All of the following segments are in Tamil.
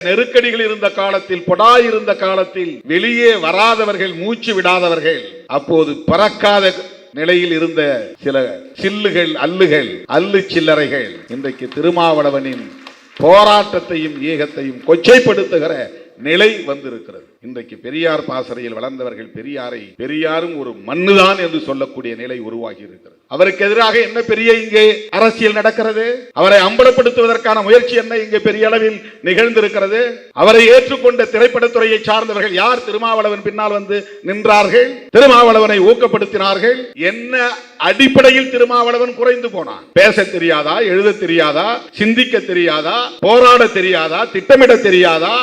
நெருக்கடிகள் இருந்த காலத்தில், பொடா இருந்த காலத்தில் வெளியே வராதவர்கள், மூச்சு விடாதவர்கள், அப்போது பறக்காத நிலையில் இருந்த சில சில்லுகள், அல்லு சில்லறைகள் இன்றைக்கு திருமாவளவனின் போராட்டத்தையும் ஏகத்தையும் கொச்சைப்படுத்துகிற நிலை வந்திருக்கிறது. இன்றைக்கு பெரியார் பாசறையில் வளர்ந்தவர்கள் பெரியாரும் ஒரு மண்ணுதான் என்று சொல்லக்கூடிய நிலை உருவாகி இருக்கிறது. அவருக்கு எதிராக என்ன பெரிய இங்கே அரசியல் நடக்கிறது? அவரை அம்பலப்படுத்துவதற்கான முயற்சி என்ன இங்கே பெரிய அளவில் நிகழ்ந்திருக்கிறது? அவரை ஏற்றுக்கொண்ட திரைப்படத்துறையை சார்ந்தவர்கள் யார் திருமாவளவன் பின்னால் வந்து நின்றார்கள்? திருமாவளவனை ஊக்கப்படுத்தினார்கள். என்ன அடிப்படையில் திருமாவளவன் குறைந்து போனான்? பேச தெரியாதா? எழுத தெரியாதா? சிந்திக்க தெரியாதா? போராட தெரியாதா? திட்டமிட தெரியாதா?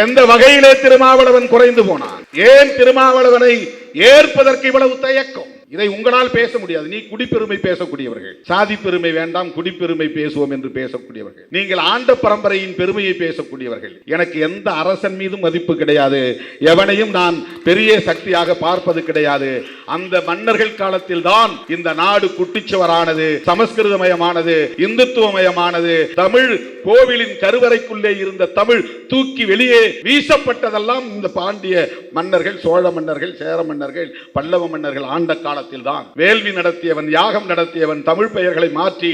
எந்த வகையிலே திருமாவளவன் குறைந்து போனான்? ஏன் திருமாவளவனை ஏற்பதற்கு இவ்வளவு தயக்கம்? இதை உங்களால் பேச முடியாது. நீ குடிப்பெருமை பேசக்கூடியவர்கள், சாதி பெருமை வேண்டாம், குடிப்பெருமை பேசுவோம் என்று பேசக்கூடியவர்கள், நீங்கள் ஆண்ட பரம்பரையின் பெருமையை பேசக்கூடியவர்கள். எனக்கு எந்த அரசன் மீதும் மதிப்பு கிடையாது, எவனையும் நான் பெரிய சக்தியாக பார்ப்பது கிடையாது. அந்த மன்னர்கள் காலத்தில் தான் இந்த நாடு குட்டிச்சுவரானது, சமஸ்கிருதமயமானது, இந்துத்துவமயமானது. தமிழ் கோவிலின் கருவறைக்குள்ளே இருந்த தமிழ் தூக்கி வெளியே வீசப்பட்டதெல்லாம் இந்த பாண்டிய மன்னர்கள், சோழ மன்னர்கள், சேர மன்னர்கள், பல்லவ மன்னர்கள் ஆண்ட காலம் தான். வேள்வி நடத்தியவன், யாகம் நடத்தியவன், தமிழ் பெயர்களை மாற்றி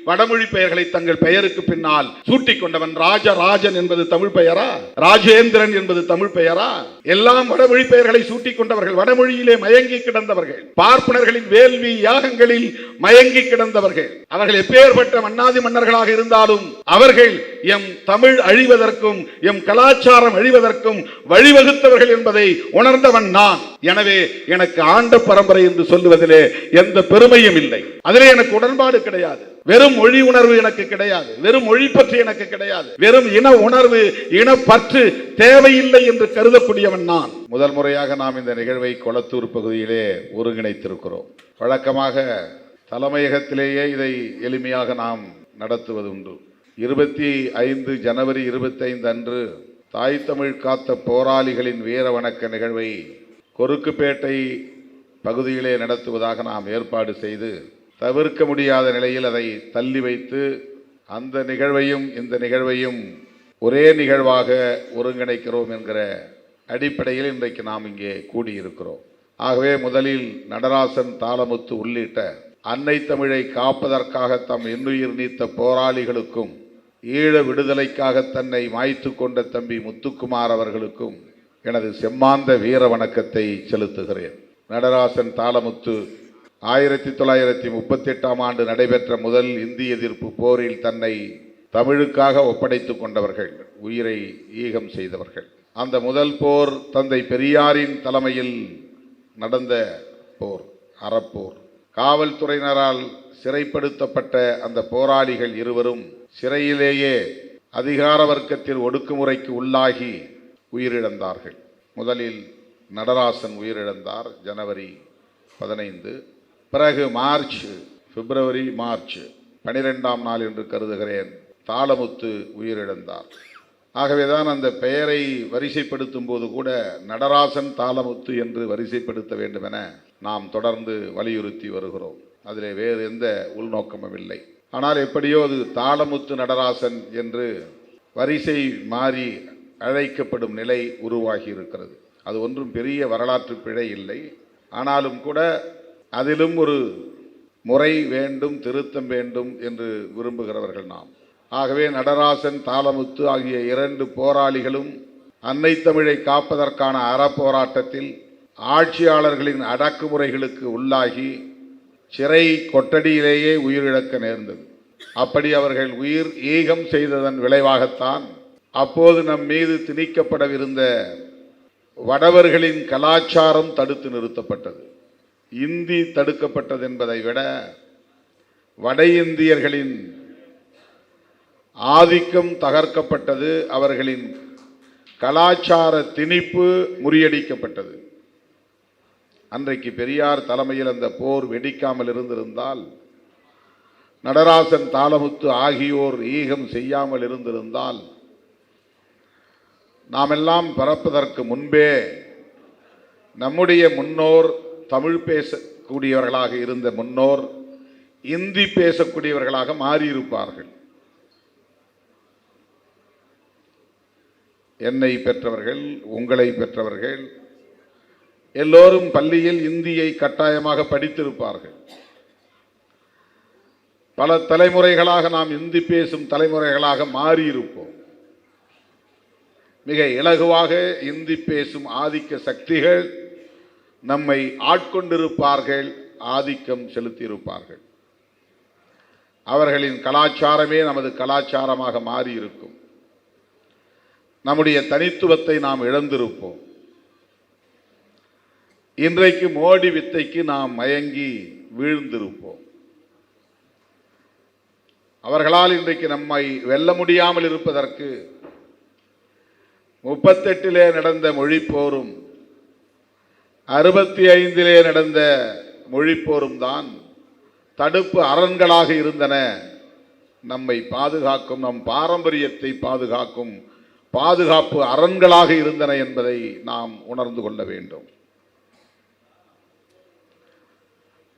வடமொழி பெயர்களை தங்கள் பெயருக்கு பின்னால் சூட்டிக் கொண்டவன். ராஜராஜன் என்பது தமிழ் பெயரா? ராஜேந்திரன் என்பது தமிழ் பெயரா? எல்லாம் வடமொழி பெயர்களை சூட்டிக் கொண்டவர்கள், வடமொழியிலே மயங்கி கிடந்தவர்கள், பார்ப்பனர்களின் வேள்வி யாகங்களில் மயங்கி கிடந்தவர்கள். அவர்கள் எப்பேற்பட்ட மன்னாதி மன்னர்களாக இருந்தாலும் அவர்கள் எம் தமிழ் அழிவதற்கும் எம் கலாச்சாரம் அழிவதற்கும் வழிவகுத்தவர்கள் என்பதை உணர்ந்தவன் நான். எனவே எனக்கு ஆண்ட பரம்பரை என்று சொல்லுவதிலே எந்த பெருமையும் இல்லை. அதிலே எனக்கு உடன்பாடு கிடையாது. வெறும் மொழி உணர்வு எனக்கு கிடையாது, வெறும் மொழி பற்றி எனக்கு கிடையாது, வெறும் இன உணர்வு, இனப்பற்று தேவையில்லை என்று கருதக்கூடியவன் நான். முதல் முறையாக நாம் இந்த நிகழ்வை கொளத்தூர் பகுதியிலே ஒருங்கிணைத்திருக்கிறோம். வழக்கமாக தலைமையகத்திலேயே இதை எளிமையாக நாம் நடத்துவது உண்டு. 25 ஜனவரி 25 அன்று தாய் தமிழ் காத்த போராளிகளின் வீர வணக்க நிகழ்வை கொருக்குப்பேட்டை பகுதியிலே நடத்துவதாக நாம் ஏற்பாடு செய்து, தவிர்க்க முடியாத நிலையில் அதை தள்ளி வைத்து அந்த நிகழ்வையும் இந்த நிகழ்வையும் ஒரே நிகழ்வாக ஒருங்கிணைக்கிறோம் என்கிற அடிப்படையில் இன்றைக்கு நாம் இங்கே கூடியிருக்கிறோம். ஆகவே முதலில் நடராசன், தாளமுத்து உள்ளிட்ட அன்னை தமிழை காப்பதற்காக தம் இன்னுயிர் நீத்த போராளிகளுக்கும், ஈழ விடுதலைக்காக தன்னை மாய்த்து கொண்ட தம்பி முத்துக்குமார் அவர்களுக்கும் எனது செம்மாந்த வீர வணக்கத்தை செலுத்துகிறேன். நடராசன், தாளமுத்து 1938ஆம் ஆண்டு நடைபெற்ற முதல் இந்திய எதிர்ப்பு போரில் தன்னை தமிழுக்காக ஒப்படைத்துக் கொண்டவர்கள், உயிரை ஈகம் செய்தவர்கள். அந்த முதல் போர் தந்தை பெரியாரின் தலைமையில் நடந்த போர், அறப்போர். காவல்துறையினரால் சிறைப்படுத்தப்பட்ட அந்த போராளிகள் இருவரும் சிறையிலேயே அதிகார வர்க்கத்தில் ஒடுக்குமுறைக்கு உள்ளாகி உயிரிழந்தார்கள். முதலில் நடராசன் உயிரிழந்தார் ஜனவரி 15. பிறகு பிப்ரவரி மார்ச் 12ஆம் நாள் என்று கருதுகிறேன் தாளமுத்து உயிரிழந்தார். ஆகவேதான் அந்த பெயரை வரிசைப்படுத்தும் போது கூட நடராசன், தாளமுத்து என்று வரிசைப்படுத்த வேண்டும் என நாம் தொடர்ந்து வலியுறுத்தி வருகிறோம். அதிலே வேறு எந்த உள்நோக்கமும் இல்லை. ஆனால் எப்படியோ அது தாளமுத்து நடராசன் என்று வரிசை மாறி அழைக்கப்படும் நிலை உருவாகி இருக்கிறது. அது ஒன்றும் பெரிய வரலாற்று பிழை இல்லை. ஆனாலும் கூட அதிலும் ஒரு முறை வேண்டும், திருத்தம் வேண்டும் என்று விரும்புகிறவர்கள் நாம். ஆகவே நடராசன், தாளமுத்து ஆகிய 2 போராளிகளும் அன்னை தமிழை காப்பதற்கான அறப்போராட்டத்தில் ஆட்சியாளர்களின் அடக்குமுறைகளுக்கு உள்ளாகி சிறை கொட்டடியிலேயே உயிரிழக்க நேர்ந்தது. அப்படி அவர்கள் உயிர் ஈகம் செய்ததன் விளைவாகத்தான் அப்போது நம் மீது திணிக்கப்படவிருந்த வடவர்களின் கலாச்சாரம் தடுத்து நிறுத்தப்பட்டது. இந்தி தடுக்கப்பட்டது என்பதை விட வட இந்தியர்களின் ஆதிக்கம் தகர்க்கப்பட்டது, அவர்களின் கலாச்சார திணிப்பு முறியடிக்கப்பட்டது. அன்றைக்கு பெரியார் தலைமையில் அந்த போர் வெடிக்காமல் இருந்திருந்தால், நடராசன், தாளமுத்து ஆகியோர் ஈகம் செய்யாமல் இருந்திருந்தால், நாமெல்லாம் பிறப்பதற்கு முன்பே நம்முடைய முன்னோர் தமிழ் பேசக்கூடியவர்களாக இருந்த முன்னோர் இந்தி பேசக்கூடியவர்களாக மாறியிருப்பார்கள். என்னை பெற்றவர்கள், உங்களை பெற்றவர்கள் எல்லோரும் பள்ளியில் இந்தியை கட்டாயமாக படித்திருப்பார்கள். பல தலைமுறைகளாக நாம் இந்தி பேசும் தலைமுறைகளாக மாறியிருப்போம். மிக இலகுவாக இந்தி பேசும் ஆதிக்க சக்திகள் நம்மை ஆட்கொண்டிருப்பார்கள், ஆதிக்கம் செலுத்தியிருப்பார்கள். அவர்களின் கலாச்சாரமே நமது கலாச்சாரமாக மாறியிருக்கும். நம்முடைய தனித்துவத்தை நாம் இழந்திருப்போம். இன்றைக்கு மோடி வித்தைக்கு நாம் மயங்கி வீழ்ந்திருப்போம். அவர்களால் இன்றைக்கு நம்மை வெல்ல முடியாமல் இருப்பதற்கு 38 நடந்த மொழிப்போரும் 65 நடந்த மொழிப்போரும் தான் தடுப்பு அரண்களாக இருந்தன. நம்மை பாதுகாக்கும், நம் பாரம்பரியத்தை பாதுகாக்கும் பாதுகாப்பு அரண்களாக இருந்தன என்பதை நாம் உணர்ந்து கொள்ள வேண்டும்.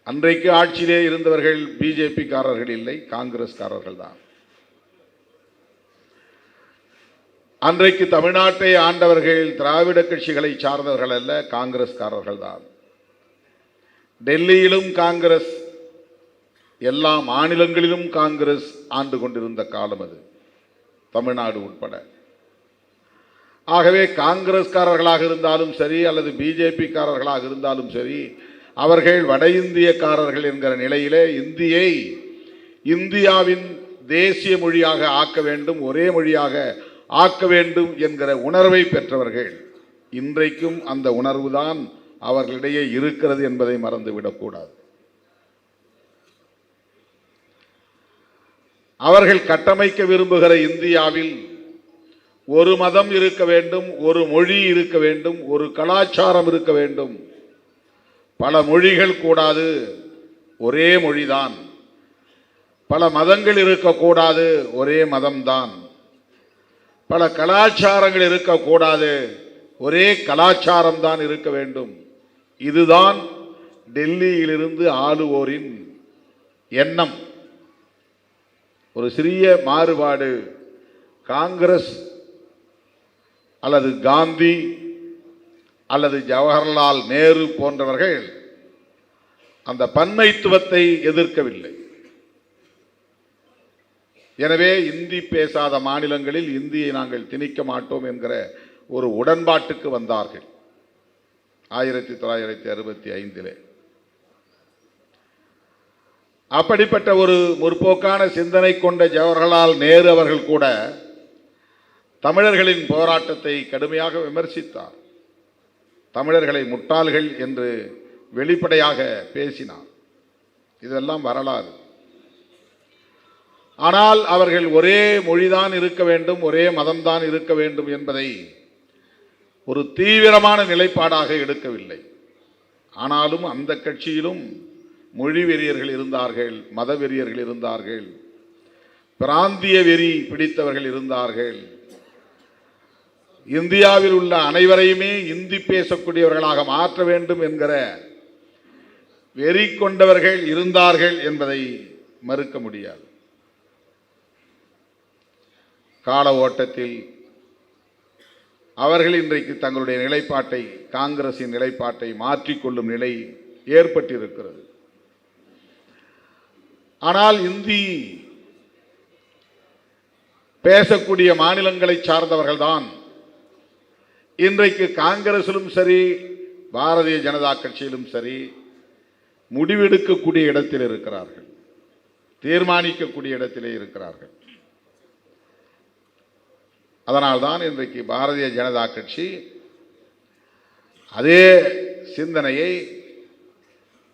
அன்றைக்கு ஆட்சியிலே இருந்தவர்கள் பிஜேபி காரர்கள் இல்லை, காங்கிரஸ்காரர்கள் தான். அன்றைக்கு தமிழ்நாட்டை ஆண்டவர்கள் திராவிட கட்சிகளை சார்ந்தவர்கள் அல்ல, காங்கிரஸ்காரர்கள் தான். டெல்லியிலும் காங்கிரஸ், எல்லா மாநிலங்களிலும் காங்கிரஸ் ஆண்டு கொண்டிருந்த காலம் அது, தமிழ்நாடு உட்பட. ஆகவே காங்கிரஸ்காரர்களாக இருந்தாலும் சரி அல்லது பிஜேபி காரர்களாக இருந்தாலும் சரி, அவர்கள் வட இந்தியக்காரர்கள் என்கிற நிலையிலே இந்தியை இந்தியாவின் தேசிய மொழியாக ஆக்க வேண்டும், ஒரே மொழியாக ஆக்க வேண்டும் என்கிற உணர்வை பெற்றவர்கள். இன்றைக்கும் அந்த உணர்வுதான் அவர்களிடையே இருக்கிறது என்பதை மறந்துவிடக்கூடாது. அவர்கள் கட்டமைக்க விரும்புகிற இந்தியாவில் ஒரு மதம் இருக்க வேண்டும், ஒரு மொழி இருக்க வேண்டும், ஒரு கலாச்சாரம் இருக்க வேண்டும். பல மொழிகள் கூடாது, ஒரே மொழிதான். பல மதங்கள் இருக்கக்கூடாது, ஒரே மதம்தான். பல கலாச்சாரங்கள் இருக்கக்கூடாது, ஒரே கலாச்சாரம் தான் இருக்க வேண்டும். இதுதான் டெல்லியிலிருந்து ஆளுவோரின் எண்ணம். ஒரு சிறிய மாறுபாடு, காங்கிரஸ் அல்லது காந்தி அல்லது ஜவஹர்லால் நேரு போன்றவர்கள் அந்த பன்மைத்துவத்தை எதிர்க்கவில்லை. எனவே இந்தி பேசாத மாநிலங்களில் இந்தியை நாங்கள் திணிக்க மாட்டோம் என்கிற ஒரு உடன்பாட்டுக்கு வந்தார்கள் 1965. அப்படிப்பட்ட ஒரு முற்போக்கான சிந்தனை கொண்ட ஜவஹர்லால் நேரு அவர்கள் கூட தமிழர்களின் போராட்டத்தை கடுமையாக விமர்சித்தார். தமிழர்களை முட்டாள்கள் என்று வெளிப்படையாக பேசினார். இதெல்லாம் வரலாறு. ஆனால் அவர்கள் ஒரே மொழிதான் இருக்க வேண்டும், ஒரே மதம்தான் இருக்க வேண்டும் என்பதை ஒரு தீவிரமான நிலைப்பாடாக எடுக்கவில்லை. ஆனாலும் அந்த கட்சியிலும் மொழி வெறியர்கள் இருந்தார்கள், மத வெறியர்கள் இருந்தார்கள், பிராந்திய வெறி பிடித்தவர்கள் இருந்தார்கள். இந்தியாவில் உள்ள அனைவரையுமே இந்தி பேசக்கூடியவர்களாக மாற்ற வேண்டும் என்கிற வெறி கொண்டவர்கள் இருந்தார்கள் என்பதை மறுக்க முடியாது. கால ஓட்டத்தில் அவர்கள் இன்றைக்கு தங்களுடைய நிலைப்பாட்டை, காங்கிரசின் நிலைப்பாட்டை மாற்றிக்கொள்ளும் நிலை ஏற்பட்டிருக்கிறது. ஆனால் இந்தி பேசக்கூடிய மாநிலங்களை சார்ந்தவர்கள்தான் இன்றைக்கு காங்கிரசிலும் சரி பாரதிய ஜனதா கட்சியிலும் சரி முடிவெடுக்கக்கூடிய இடத்தில் இருக்கிறார்கள், தீர்மானிக்கக்கூடிய இடத்திலே இருக்கிறார்கள். அதனால்தான் இன்றைக்கு பாரதிய ஜனதா கட்சி அதே சிந்தனையை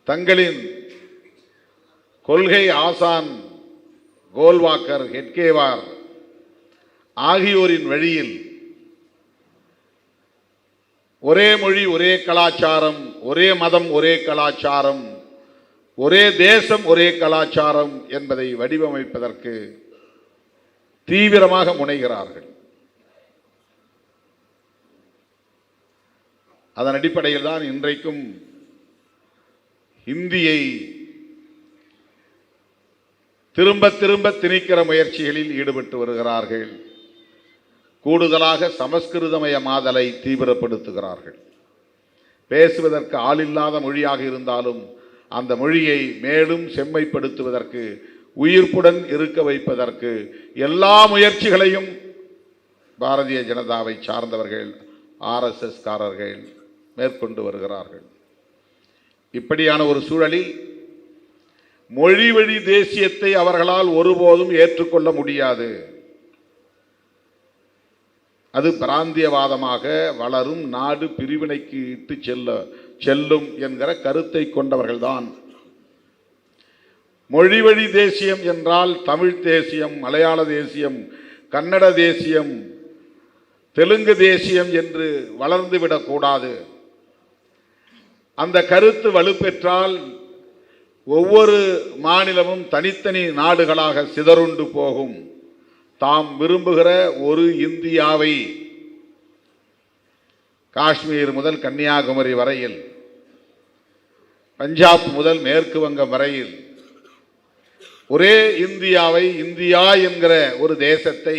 தங்களின் கொள்கை ஆசான் கோல்வாக்கர், ஹெட்கேவார் ஆகியோரின் வழியில் ஒரே மொழி ஒரே கலாச்சாரம், ஒரே மதம் ஒரே கலாச்சாரம், ஒரே தேசம் ஒரே கலாச்சாரம் என்பதை வடிவமைப்பதற்கு தீவிரமாக முனைகிறார்கள். அதன் அடிப்படையில் தான் இன்றைக்கும் இந்தியை திரும்ப திரும்ப திணிக்கிற முயற்சிகளில் ஈடுபட்டு வருகிறார்கள். கூடுதலாக சமஸ்கிருதமயமாதலை தீவிரப்படுத்துகிறார்கள். பேசுவதற்கு ஆளில்லாத மொழியாக இருந்தாலும் அந்த மொழியை மேலும் செம்மைப்படுத்துவதற்கு, உயிர்ப்புடன் இருக்க வைப்பதற்கு எல்லா முயற்சிகளையும் பாரதிய ஜனதாவை சார்ந்தவர்கள், RSS காரர்கள் மேற்கொண்டு வருகிறார்கள். இப்படியான ஒரு சூழலில் மொழி வழி தேசியத்தை அவர்களால் ஒருபோதும் ஏற்றுக்கொள்ள முடியாது. அது பிராந்தியவாதமாக வளரும் நாடு பிரிவினைக்கு இட்டு செல்லும் என்கிற கருத்தை கொண்டவர்கள்தான். மொழி வழி தேசியம் என்றால் தமிழ் தேசியம், மலையாள தேசியம், கன்னட தேசியம், தெலுங்கு தேசியம் என்று வளர்ந்துவிடக்கூடாது. அந்த கருத்து வலுப்பெற்றால் ஒவ்வொரு மாநிலமும் தனித்தனி நாடுகளாக சிதறுண்டு போகும். தாம் விரும்புகிற ஒரு இந்தியாவை காஷ்மீர் முதல் கன்னியாகுமரி வரையில், பஞ்சாப் முதல் மேற்கு வங்கம் வரையில் ஒரே இந்தியாவை, இந்தியா என்கிற ஒரு தேசத்தை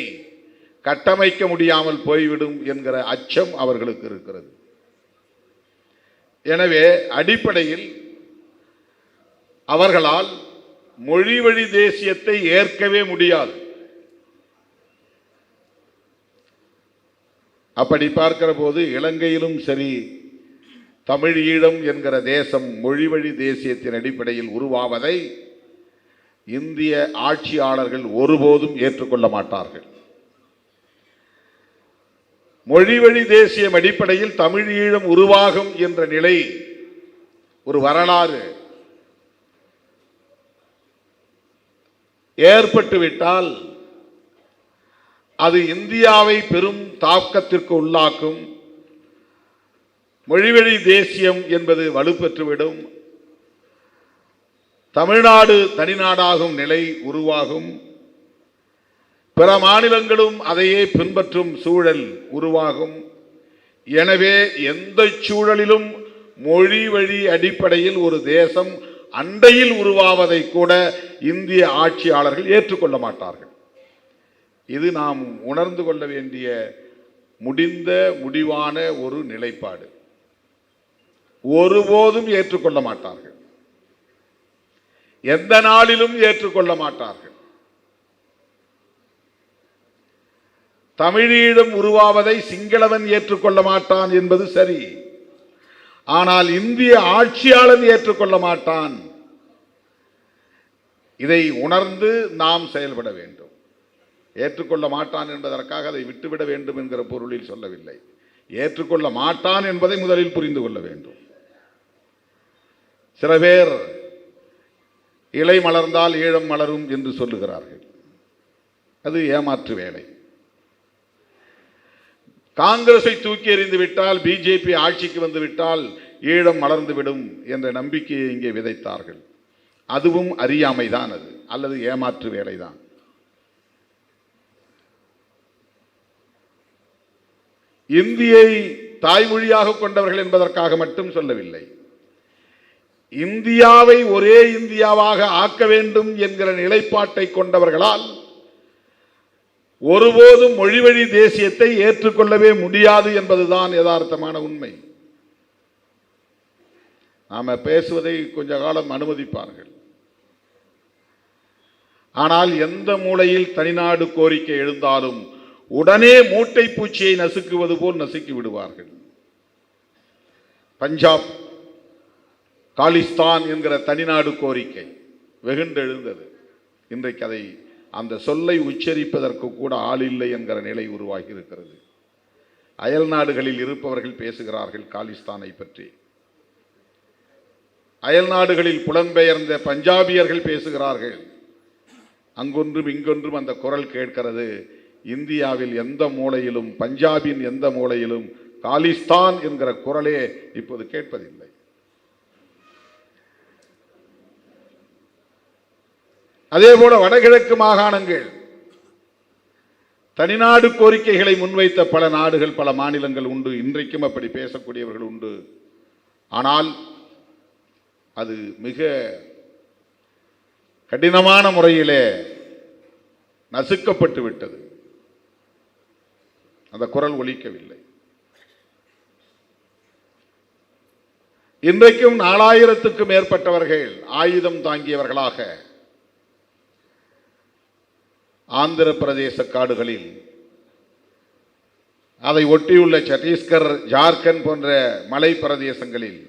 கட்டமைக்க முடியாமல் போய்விடும் என்கிற அச்சம் அவர்களுக்கு இருக்கிறது. எனவே அடிப்படையில் அவர்களால் மொழி வழி தேசியத்தை ஏற்கவே முடியாது. அப்படி பார்க்கிற போது இலங்கையிலும் சரி, தமிழ் ஈழம் என்கிற தேசம் மொழி வழி தேசியத்தின் அடிப்படையில் உருவாவதை இந்திய ஆட்சியாளர்கள் ஒருபோதும் ஏற்றுக்கொள்ள மாட்டார்கள். மொழி வழி தேசியம் அடிப்படையில் தமிழ் ஈழம் உருவாகும் என்ற நிலை, ஒரு வரலாறு ஏற்பட்டுவிட்டால் அது இந்தியாவை பெரும் தாக்கத்திற்கு உள்ளாக்கும். மொழிவழி தேசியம் என்பது வலுப்பெற்றுவிடும். தமிழ்நாடு தனிநாடாகும் நிலை உருவாகும். பிற மாநிலங்களும் அதையே பின்பற்றும் சூழல் உருவாகும். எனவே எந்த சூழலிலும் மொழி வழி அடிப்படையில் ஒரு தேசம் அண்டையில் உருவாவதை கூட இந்திய ஆட்சியாளர்கள் ஏற்றுக்கொள்ள மாட்டார்கள். இது நாம் உணர்ந்து கொள்ள வேண்டிய முடிவான ஒரு நிலைப்பாடு. ஒருபோதும் ஏற்றுக்கொள்ள மாட்டார்கள். எந்த நாளிலும் ஏற்றுக்கொள்ள மாட்டார்கள். தமிழீழம் உருவாவதை சிங்களவன் ஏற்றுக்கொள்ள மாட்டான் என்பது சரி. ஆனால் இந்திய ஆட்சியாளன் ஏற்றுக்கொள்ள மாட்டான். இதை உணர்ந்து நாம் செயல்பட வேண்டும். ஏற்றுக்கொள்ள மாட்டான் என்பதற்காக அதை விட்டுவிட வேண்டும் என்கிற பொருளில் சொல்லவில்லை. ஏற்றுக்கொள்ள மாட்டான் என்பதை முதலில் புரிந்து கொள்ள வேண்டும். சில பேர் இலை மலர்ந்தால் ஈழம் மலரும் என்று சொல்லுகிறார்கள். அது ஏமாற்று வேலை. காங்கிரஸை தூக்கி எறிந்து விட்டால், பிஜேபி ஆட்சிக்கு வந்து விட்டால் ஈழம் மலர்ந்துவிடும் என்ற நம்பிக்கையை இங்கே விதைத்தார்கள். அதுவும் அறியாமைதான், அது அல்லது ஏமாற்று வேலைதான். இந்தியை தாய்மொழியாக கொண்டவர்கள் என்பதற்காக மட்டும் சொல்லவில்லை. இந்தியாவை ஒரே இந்தியாவாக ஆக்க வேண்டும் என்கிற நிலைப்பாட்டை கொண்டவர்களால் ஒருபோதும் மொழிவழி தேசியத்தை ஏற்றுக்கொள்ளவே முடியாது என்பதுதான் யதார்த்தமான உண்மை. நாம பேசுவதை கொஞ்ச காலம் அனுமதிப்பார்கள். ஆனால் எந்த மூலையில் தனிநாடு கோரிக்கை எழுந்தாலும் உடனே மூட்டை பூச்சியை நசுக்குவது போல் நசுக்கி விடுவார்கள். பஞ்சாப் காலிஸ்தான் என்கிற தனிநாடு கோரிக்கை வெகுண்டெழுந்தது. இன்றைக்கு அதை அந்த சொல்லை உச்சரிப்பதற்கு கூட ஆள் இல்லை என்கிற நிலை உருவாகி இருக்கிறது. அயல் நாடுகளில் இருப்பவர்கள் பேசுகிறார்கள் காலிஸ்தானை பற்றி. அயல் நாடுகளில் புலம்பெயர்ந்த பஞ்சாபியர்கள் பேசுகிறார்கள். அங்கொன்றும் இங்கொன்றும் அந்த குரல் கேட்கிறது. இந்தியாவில் எந்த மூலையிலும், பஞ்சாபின் எந்த மூலையிலும் காலிஸ்தான் என்கிற குரலே இப்போது கேட்பதில்லை. அதே போல வடகிழக்கு மாகாணங்கள் தனிநாடு கோரிக்கைகளை முன்வைத்த பல நாடுகள், பல மாநிலங்கள் உண்டு. இன்றைக்கும் அப்படி பேசக்கூடியவர்கள் உண்டு. ஆனால் அது மிக கடினமான முறையிலே நசுக்கப்பட்டு விட்டது. அந்த குரல் ஒலிக்கவில்லை. இன்றைக்கும் 4000க்கும் மேற்பட்டவர்கள் ஆயுதம் தாங்கியவர்களாக ஆந்திர பிரதேச காடுகளில், அதை ஒட்டியுள்ள சத்தீஸ்கர், ஜார்க்கண்ட் போன்ற மலை பிரதேசங்களில்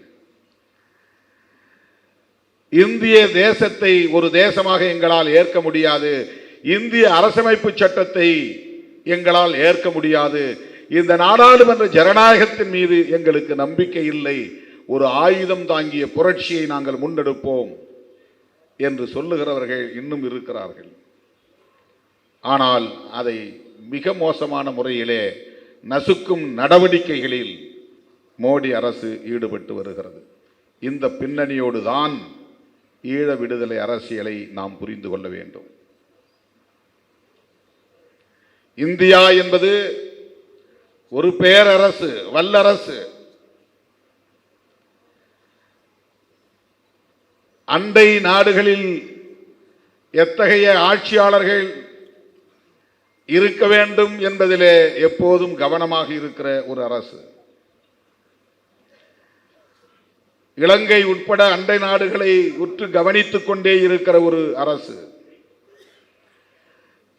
இந்திய தேசத்தை ஒரு தேசமாக எங்களால் ஏற்க முடியாது, இந்திய அரசமைப்பு சட்டத்தை எங்களால் ஏற்க முடியாது, இந்த நாடாளுமன்ற ஜனநாயகத்தின் மீது எங்களுக்கு நம்பிக்கை இல்லை, ஒரு ஆயுதம் தாங்கிய புரட்சியை நாங்கள் முன்னெடுப்போம் என்று சொல்லுகிறவர்கள் இன்னும் இருக்கிறார்கள். ஆனால் அதை மிக மோசமான முறையிலே நசுக்கும் நடவடிக்கைகளில் மோடி அரசு ஈடுபட்டு வருகிறது. இந்த பின்னணியோடு தான் ஈழ விடுதலை அரசியலை நாம் புரிந்து கொள்ள வேண்டும். இந்தியா என்பது ஒரு பேரரசு, வல்லரசு. அண்டை நாடுகளில் எத்தகைய ஆட்சியாளர்கள் இருக்க வேண்டும் என்பதிலே எப்போதும் கவனமாக இருக்கிற ஒரு அரசு. இலங்கை உட்பட அண்டை நாடுகளை உற்று கவனித்துக் கொண்டே இருக்கிற ஒரு அரசு.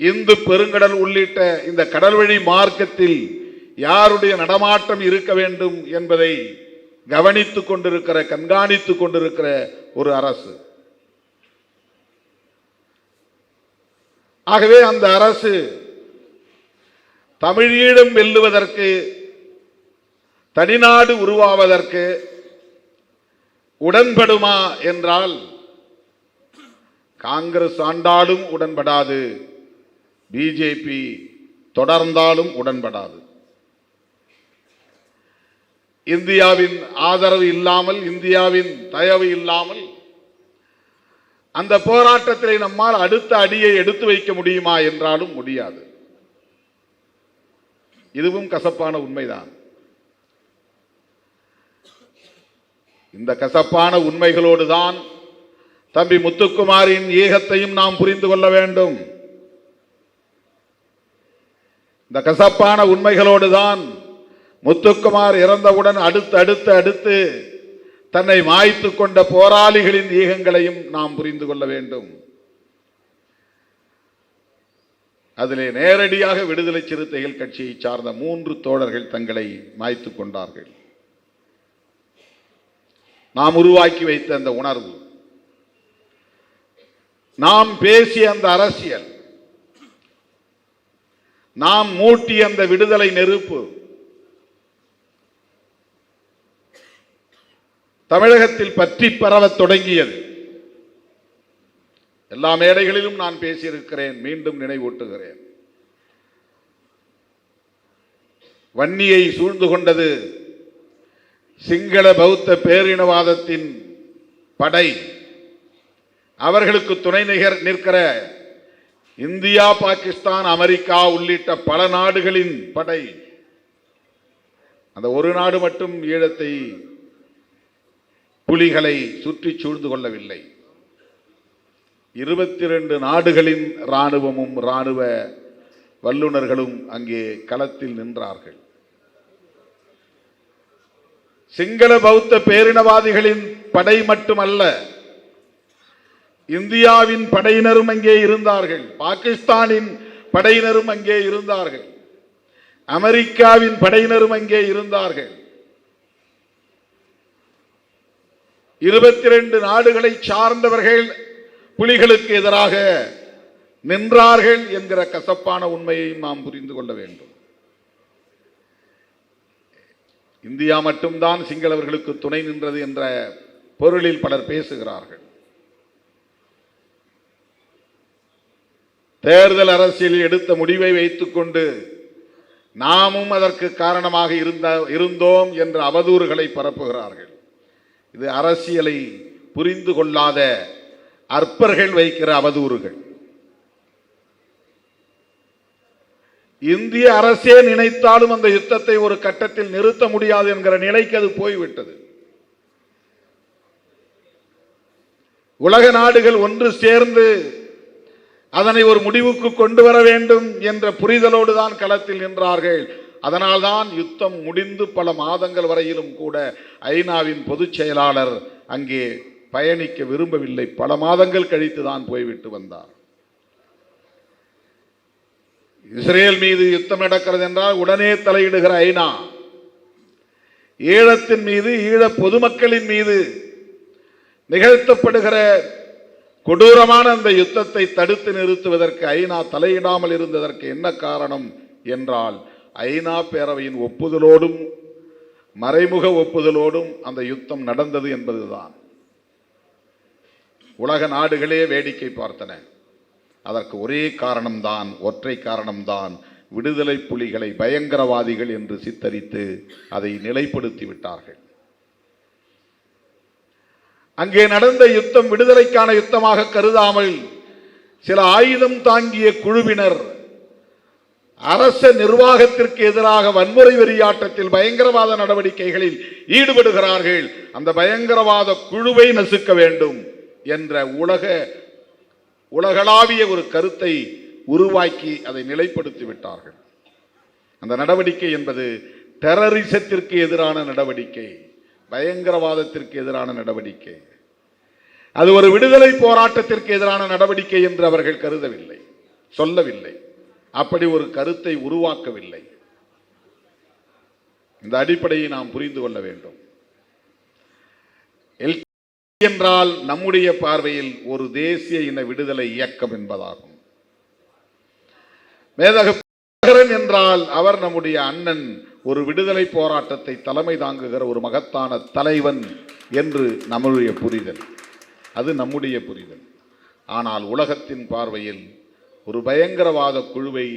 இந்து பெருங்கடல் உள்ளிட்ட இந்த கடல்வழி மார்க்கத்தில் யாருடைய நடமாட்டம் இருக்க வேண்டும் என்பதை கவனித்துக் கொண்டிருக்கிற, கண்காணித்துக் கொண்டிருக்கிற ஒரு அரசு. ஆகவே அந்த அரசு தமிழீழம் வெல்லுவதற்கு, தனிநாடு உருவாவதற்கு உடன்படுமா என்றால் காங்கிரஸ் ஆண்டாலும் உடன்படாது, பிஜேபி தொடர்ந்தாலும் உடன்படாது. இந்தியாவின் ஆதரவு இல்லாமல், இந்தியாவின் தயவு இல்லாமல் அந்த போராட்டத்தில் நம்மால் அடுத்த அடியை எடுத்து வைக்க முடியுமா என்றாலும் முடியாது. இதுவும் கசப்பான உண்மைதான். இந்த கசப்பான உண்மைகளோடு தான் தம்பி முத்துக்குமாரின் ஈகத்தையும் நாம் புரிந்து கொள்ள வேண்டும். இந்த கசப்பான உண்மைகளோடு தான் முத்துக்குமார் இறந்தவுடன் அடுத்து தன்னை மாய்த்து கொண்ட போராளிகளின் ஈகங்களையும் நாம் புரிந்து கொள்ள வேண்டும். அதிலே நேரடியாக விடுதலை சிறுத்தைகள் கட்சியை சார்ந்த 3 தோழர்கள் தங்களை மாய்த்து கொண்டார்கள். நாம் உருவாக்கி வைத்த அந்த உணர்வு, நாம் பேசிய அந்த அரசியல், நாம் மூட்டிய அந்த விடுதலை நெருப்பு தமிழகத்தில் பற்றி பரவத் தொடங்கியது. எல்லா மேடைகளிலும் நான் பேசியிருக்கிறேன், மீண்டும் நினைவூட்டுகிறேன். வன்னியை சூழ்ந்து கொண்டது சிங்கள பௌத்த பேரினவாதத்தின் படை. அவர்களுக்கு துணை நிற்கிற இந்தியா, பாகிஸ்தான், அமெரிக்கா உள்ளிட்ட பல நாடுகளின் படை. அந்த ஒரு நாடு மட்டும் ஈழத்தை, புலிகளை சுற்றி சூழ்ந்து கொள்ளவில்லை. 22 நாடுகளின் இராணுவமும் இராணுவ வல்லுநர்களும் அங்கே களத்தில் நின்றார்கள். சிங்கள பௌத்த பேரினவாதிகளின் படை மட்டுமல்ல, இந்தியாவின் படையினரும் அங்கே இருந்தார்கள், பாகிஸ்தானின் படையினரும் அங்கே இருந்தார்கள், அமெரிக்காவின் படையினரும் அங்கே இருந்தார்கள். 22 நாடுகளை சார்ந்தவர்கள் புலிகளுக்கு எதிராக நின்றார்கள் என்கிற கசப்பான உண்மையை நாம் புரிந்து கொள்ள வேண்டும். இந்தியா மட்டும்தான் சிங்களவர்களுக்கு துணை நின்றது என்ற பொருளில் பலர் பேசுகிறார்கள். தேர்தல் அரசியலில் எடுத்த முடிவை வைத்துக் கொண்டு நாமும் அதற்கு காரணமாக இருந்தோம் என்ற அவதூறுகளை பரப்புகிறார்கள். இது அரசியலை புரிந்து கொள்ளாத அற்பர்கள் வைக்கிற அவதூறுகள். இந்திய அரசே நினைத்தாலும் அந்த யுத்தத்தை ஒரு கட்டத்தில் நிறுத்த முடியாது என்கிற நிலைக்கு அது போய்விட்டது. உலக நாடுகள் ஒன்று சேர்ந்து அதனை ஒரு முடிவுக்கு கொண்டு வர வேண்டும் என்ற புரிதலோடு தான் களத்தில் நின்றார்கள். அதனால்தான் யுத்தம் முடிந்து பல மாதங்கள் வரையிலும் கூட ஐநாவின் பொதுச் செயலாளர் அங்கே பயணிக்க விரும்பவில்லை. பல மாதங்கள் கழித்து தான் போய்விட்டு வந்தார். இஸ்ரேல் மீது யுத்தம் நடக்கிறது என்றால் உடனே தலையிடுகிற ஐநா, ஈழத்தின் மீது, ஈழ பொதுமக்களின் மீது நிகழ்த்தப்படுகிற கொடூரமான அந்த யுத்தத்தை தடுத்து நிறுத்துவதற்கு ஐநா தலையிடாமல் இருந்ததற்கு என்ன காரணம் என்றால், ஐநா பேரவையின் ஒப்புதலோடும் மறைமுக ஒப்புதலோடும் அந்த யுத்தம் நடந்தது என்பதுதான். உலக நாடுகளே வேடிக்கை பார்த்தன. அதற்கு ஒரே காரணம்தான், ஒற்றை காரணம்தான், விடுதலை புலிகளை பயங்கரவாதிகள் என்று சித்தரித்து அதை நிலைப்படுத்தி விட்டார்கள். அங்கே நடந்த யுத்தம் விடுதலைக்கான யுத்தமாக கருதாமல் சில ஆயுதம் தாங்கிய குழுவினர் அரச நிர்வாகத்திற்கு எதிராக வன்முறை வெறியாட்டத்தில் பயங்கரவாத நடவடிக்கைகளில் ஈடுபடுகிறார்கள். அந்த பயங்கரவாத குழுவை நசுக்க வேண்டும் என்ற உலகளாவிய ஒரு கருத்தை உருவாக்கி அதை நிலைப்படுத்தி விட்டார்கள். அந்த நடவடிக்கை என்பது டெரரிசத்திற்கு எதிரான நடவடிக்கை, பயங்கரவாதத்திற்கு எதிரான நடவடிக்கை. அது ஒரு விடுதலை போராட்டத்திற்கு எதிரான நடவடிக்கை என்று அவர்கள் கருதவில்லை, சொல்லவில்லை, அப்படி ஒரு கருத்தை உருவாக்கவில்லை. இந்த அடிப்படையை நாம் புரிந்து கொள்ள வேண்டும். என்றால் நம்முடைய பார்வையில் ஒரு தேசிய இன விடுதலை இயக்கம் என்பதாகும். மேதகன் என்றால் அவர் நம்முடைய அண்ணன், ஒரு விடுதலை போராட்டத்தை தலைமை தாங்குகிற ஒரு மகத்தான தலைவன் என்று நம்முடைய புரிதல், அது நம்முடைய புரிதல். ஆனால் உலகத்தின் பார்வையில் ஒரு பயங்கரவாத குழுவை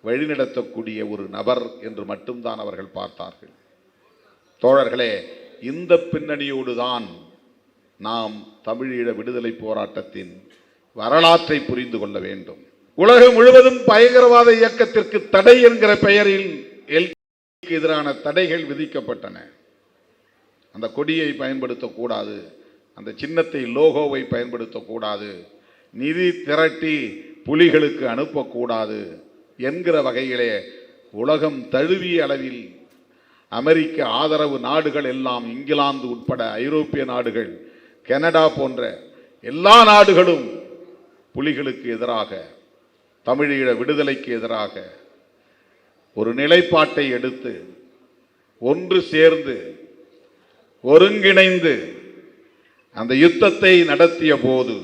வழிநடத்தக்கூடிய ஒரு நபர் என்று மட்டும்தான் அவர்கள் பார்த்தார்கள். தோழர்களே, இந்த பின்னணியோடு தான் நாம் தமிழீழ விடுதலை போராட்டத்தின் வரலாற்றை புரிந்து கொள்ள வேண்டும். உலகம் முழுவதும் பயங்கரவாத இயக்கத்திற்கு தடை என்கிற பெயரில் எதிரான தடைகள் விதிக்கப்பட்டன. அந்த கொடியை பயன்படுத்தக்கூடாது, அந்த சின்னத்தை, லோகோவை பயன்படுத்தக்கூடாது, நிதி திரட்டி புலிகளுக்கு அனுப்பக்கூடாது என்கிற வகையிலே உலகம் தழுவிய அளவில் அமெரிக்க ஆதரவு நாடுகள் எல்லாம், இங்கிலாந்து உட்பட ஐரோப்பிய நாடுகள், கனடா போன்ற எல்லா நாடுகளும் புலிகளுக்கு எதிராக, தமிழீழ விடுதலைக்கு எதிராக ஒரு நிலைப்பாட்டை எடுத்து ஒன்று சேர்ந்து ஒருங்கிணைந்து அந்த யுத்தத்தை நடத்திய போது,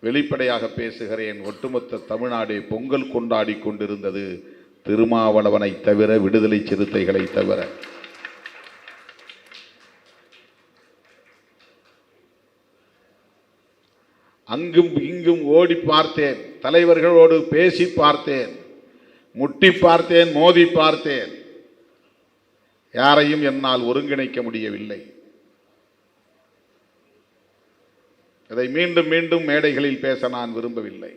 வெளிப்படையாக பேசுகிறேன், ஒட்டுமொத்த தமிழ்நாடே பொங்கல் கொண்டாடி கொண்டிருந்தது திருமாவளவனை தவிர, விடுதலை சிறுத்தைகளை தவிர. அங்கும் இங்கும் ஓடி பார்த்தேன், தலைவர்களோடு பேசி பார்த்தேன், முட்டி பார்த்தேன், மோதி பார்த்தேன், யாரையும் என்னால் ஒருங்கிணைக்க முடியவில்லை. இதை மீண்டும் மீண்டும் மேடைகளில் பேச நான் விரும்பவில்லை.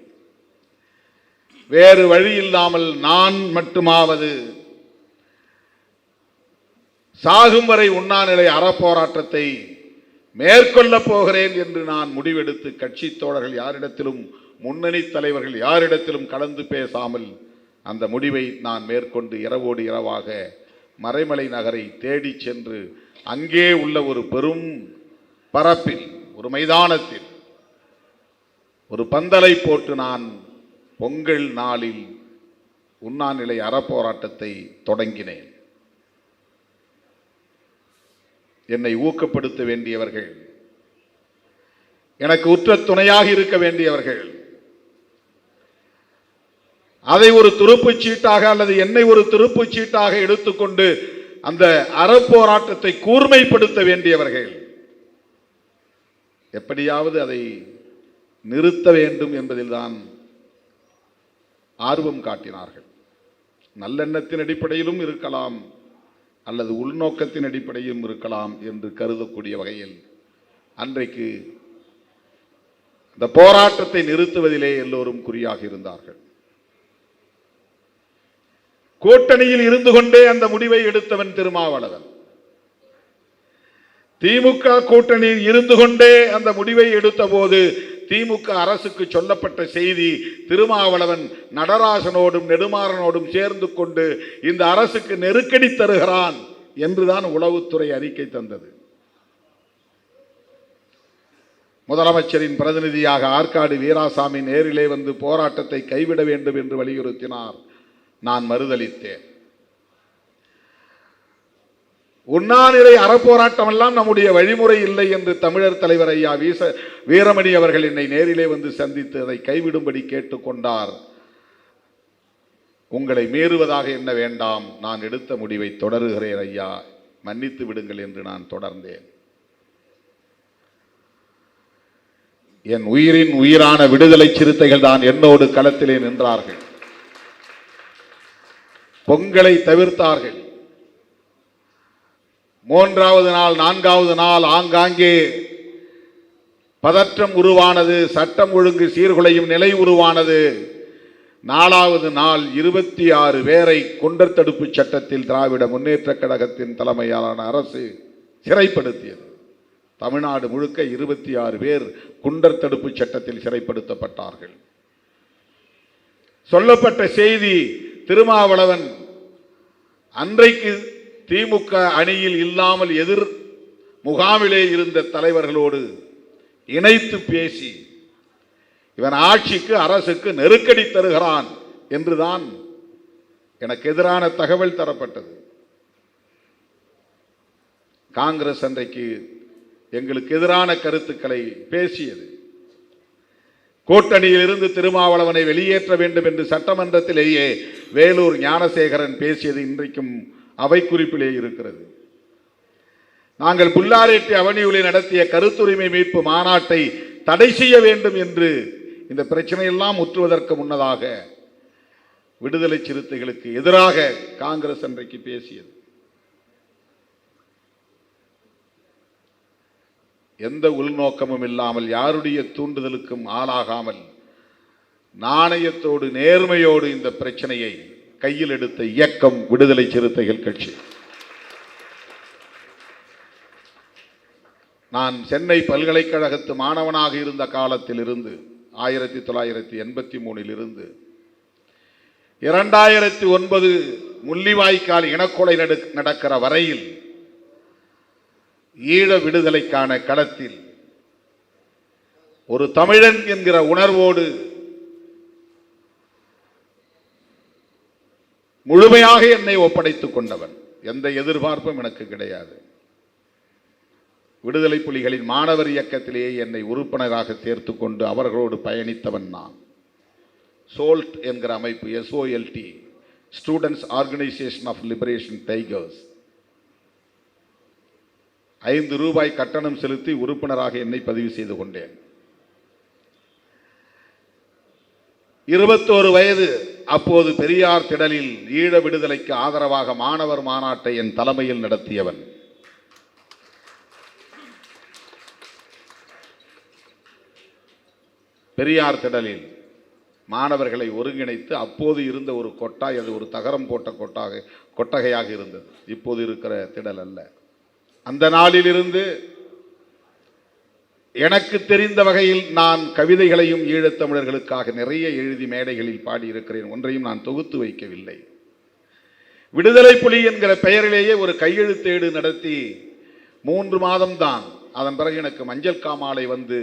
வேறு வழி இல்லாமல் நான் மட்டுமாவது சாகும் வரை உண்ணாநிலை அறப்போராட்டத்தை மேற்கொள்ள போகிறேன் என்று நான் முடிவெடுத்து, கட்சி தோழர்கள் யாரிடத்திலும், முன்னணி தலைவர்கள் யாரிடத்திலும் கலந்து பேசாமல் அந்த முடிவை நான் மேற்கொண்டு இரவோடு இரவாக மறைமலை நகரை தேடி சென்று அங்கே உள்ள ஒரு பெரும் பரப்பில், ஒரு மைதானத்தில் ஒரு பந்தலை போட்டு நான் பொங்கல் நாளில் உண்ணாநிலை அறப்போராட்டத்தை தொடங்கினேன். என்னை ஊக்கப்படுத்த வேண்டியவர்கள், எனக்கு உற்ற துணையாக இருக்க வேண்டியவர்கள், அதை ஒரு துருப்புச் சீட்டாக அல்லது என்னை ஒரு துருப்புச் சீட்டாக எடுத்துக்கொண்டு அந்த அறப்போராட்டத்தை கூர்மைப்படுத்த வேண்டியவர்கள், எப்படியாவது அதை நிறுத்த வேண்டும் என்பதில்தான் ஆர்வம் காட்டினார்கள். நல்லெண்ணத்தின் அடிப்படையிலும் இருக்கலாம், அல்லது உள்நோக்கத்தின் அடிப்படையும் இருக்கலாம் என்று கருதக்கூடிய வகையில் அன்றைக்கு இந்த போராட்டத்தை நிறுத்துவதிலே எல்லோரும் குறியாக இருந்தார்கள். கூட்டணியில் இருந்து கொண்டே அந்த முடிவை எடுத்தவன் திருமாவளவன். திமுக கூட்டணியில் இருந்து கொண்டே அந்த முடிவை எடுத்த போது திமுக அரசுக்கு சொல்லப்பட்ட செய்தி, திருமாவளவன் நடராசனோடும் நெடுமாறனோடும் சேர்ந்து கொண்டு இந்த அரசுக்கு நெருக்கடி தருகிறான் என்றுதான் உளவுத்துறை அறிக்கை தந்தது. முதலமைச்சரின் பிரதிநிதியாக ஆற்காடு வீராசாமி நேரிலே வந்து போராட்டத்தை கைவிட வேண்டும் என்று வலியுறுத்தினார். நான் மறுதளித்தேன். உண்ணாநிலை அறப்போராட்டம் எல்லாம் நம்முடைய வழிமுறை இல்லை என்று தமிழர் தலைவர் ஐயா வீரமணி அவர்கள் என்னை நேரிலே வந்து சந்தித்து அதை கைவிடும்படி கேட்டுக்கொண்டார். உங்களை மீறுவதாக என்ன வேண்டாம், நான் எடுத்த முடிவை தொடருகிறேன் ஐயா, மன்னித்து விடுங்கள் என்று நான் தொடர்ந்தேன். என் உயிரின் உயிரான விடுதலை சிறுத்தைகள் தான் என்னோடு களத்திலே நின்றார்கள். பொங்கலை தவிர்த்தார்கள். 3வது நாள் 4வது நாள் ஆங்காங்கே பதற்றம் உருவானது, சட்டம் ஒழுங்கு சீர்குலையும் நிலை உருவானது. 4வது நாள் 26 பேரை குண்டர் தடுப்பு சட்டத்தில் திராவிட முன்னேற்ற கழகத்தின் தலைமையிலான அரசு சிறைப்படுத்தியது. தமிழ்நாடு முழுக்க 26 பேர் குண்டர் தடுப்பு சட்டத்தில் சிறைப்படுத்தப்பட்டார்கள். சொல்லப்பட்ட செய்தி, திருமாவளவன் அன்றைக்கு திமுக அணியில் இல்லாமல் எதிர் முகாமிலே இருந்த தலைவர்களோடு இணைத்து பேசி இவன் ஆட்சிக்கு அரசுக்கு நெருக்கடி தருகிறான் என்றுதான் எனக்கு எதிரான தகவல் தரப்பட்டது. காங்கிரஸ் அன்றைக்கு எங்களுக்கு எதிரான கருத்துக்களை பேசியது. கூட்டணியில் இருந்து திருமாவளவனை வெளியேற்ற வேண்டும் என்று சட்டமன்றத்திலேயே வேலூர் ஞானசேகரன் பேசியது இன்றைக்கும் அவை குறிப்பிலே இருக்கிறது. நாங்கள் புல்லாரெட்டி அவனியூரில் நடத்திய கருத்துரிமை மீட்பு மாநாட்டை தடை செய்ய வேண்டும் என்று இந்த பிரச்சனையெல்லாம் முற்றுவதற்கு முன்னதாக விடுதலை சிறுத்தைகளுக்கு எதிராக காங்கிரஸ் அன்றைக்கு பேசியது. எந்த உள்நோக்கமும் இல்லாமல், யாருடைய தூண்டுதலுக்கும் ஆளாகாமல், நாணயத்தோடு நேர்மையோடு இந்த பிரச்சனையை கையில் எடுத்த இயக்கம் விடுதலை சிறுத்தைகள் கட்சி. நான் சென்னை பல்கலைக்கழகத்து மாணவனாக இருந்த காலத்தில் இருந்து 1983 இருந்து 2009 முள்ளிவாய்க்கால் இனக்கொலை நடக்கிற வரையில் ஈழ விடுதலைக்கான களத்தில் ஒரு தமிழன் என்கிற உணர்வோடு முழுமையாக என்னை ஒப்படைத்துக் கொண்டவன். எந்த எதிர்பார்ப்பும் எனக்கு கிடையாது. விடுதலை புலிகளின் மாணவர் இயக்கத்திலேயே என்னை உறுப்பினராக சேர்த்து கொண்டு அவர்களோடு பயணித்தவன் நான். சோல்ட் என்கிற அமைப்பு, SOLT, students organisation of liberation tigers, 5 ரூபாய் கட்டணம் செலுத்தி உறுப்பினராக என்னை பதிவு செய்து கொண்டேன். 21 வயது. அப்போது பெரியார் திடலில் ஈழ விடுதலைக்கு ஆதரவாக மாணவர் மாநாட்டை என் தலைமையில் நடத்தியவன். பெரியார் திடலில் மாணவர்களை ஒருங்கிணைத்து அப்போது இருந்த ஒரு கொட்டாய், அது ஒரு தகரம் போட்ட கொட்டகையாக இருந்தது, இப்போது இருக்கிற திடல் அல்ல. அந்த நாளிலிருந்து எனக்கு தெரிந்த வகையில் நான் கவிதைகளையும் ஈழத்தமிழர்களுக்காக நிறைய எழுதி மேடைகளில் பாடியிருக்கிறேன். ஒன்றையும் நான் தொகுத்து வைக்கவில்லை. விடுதலை புலி என்கிற பெயரிலேயே ஒரு கையெழுத்தேடு நடத்தி 3 மாதம்தான். அதன் பிறகு எனக்கு மஞ்சள் காமாலை வந்து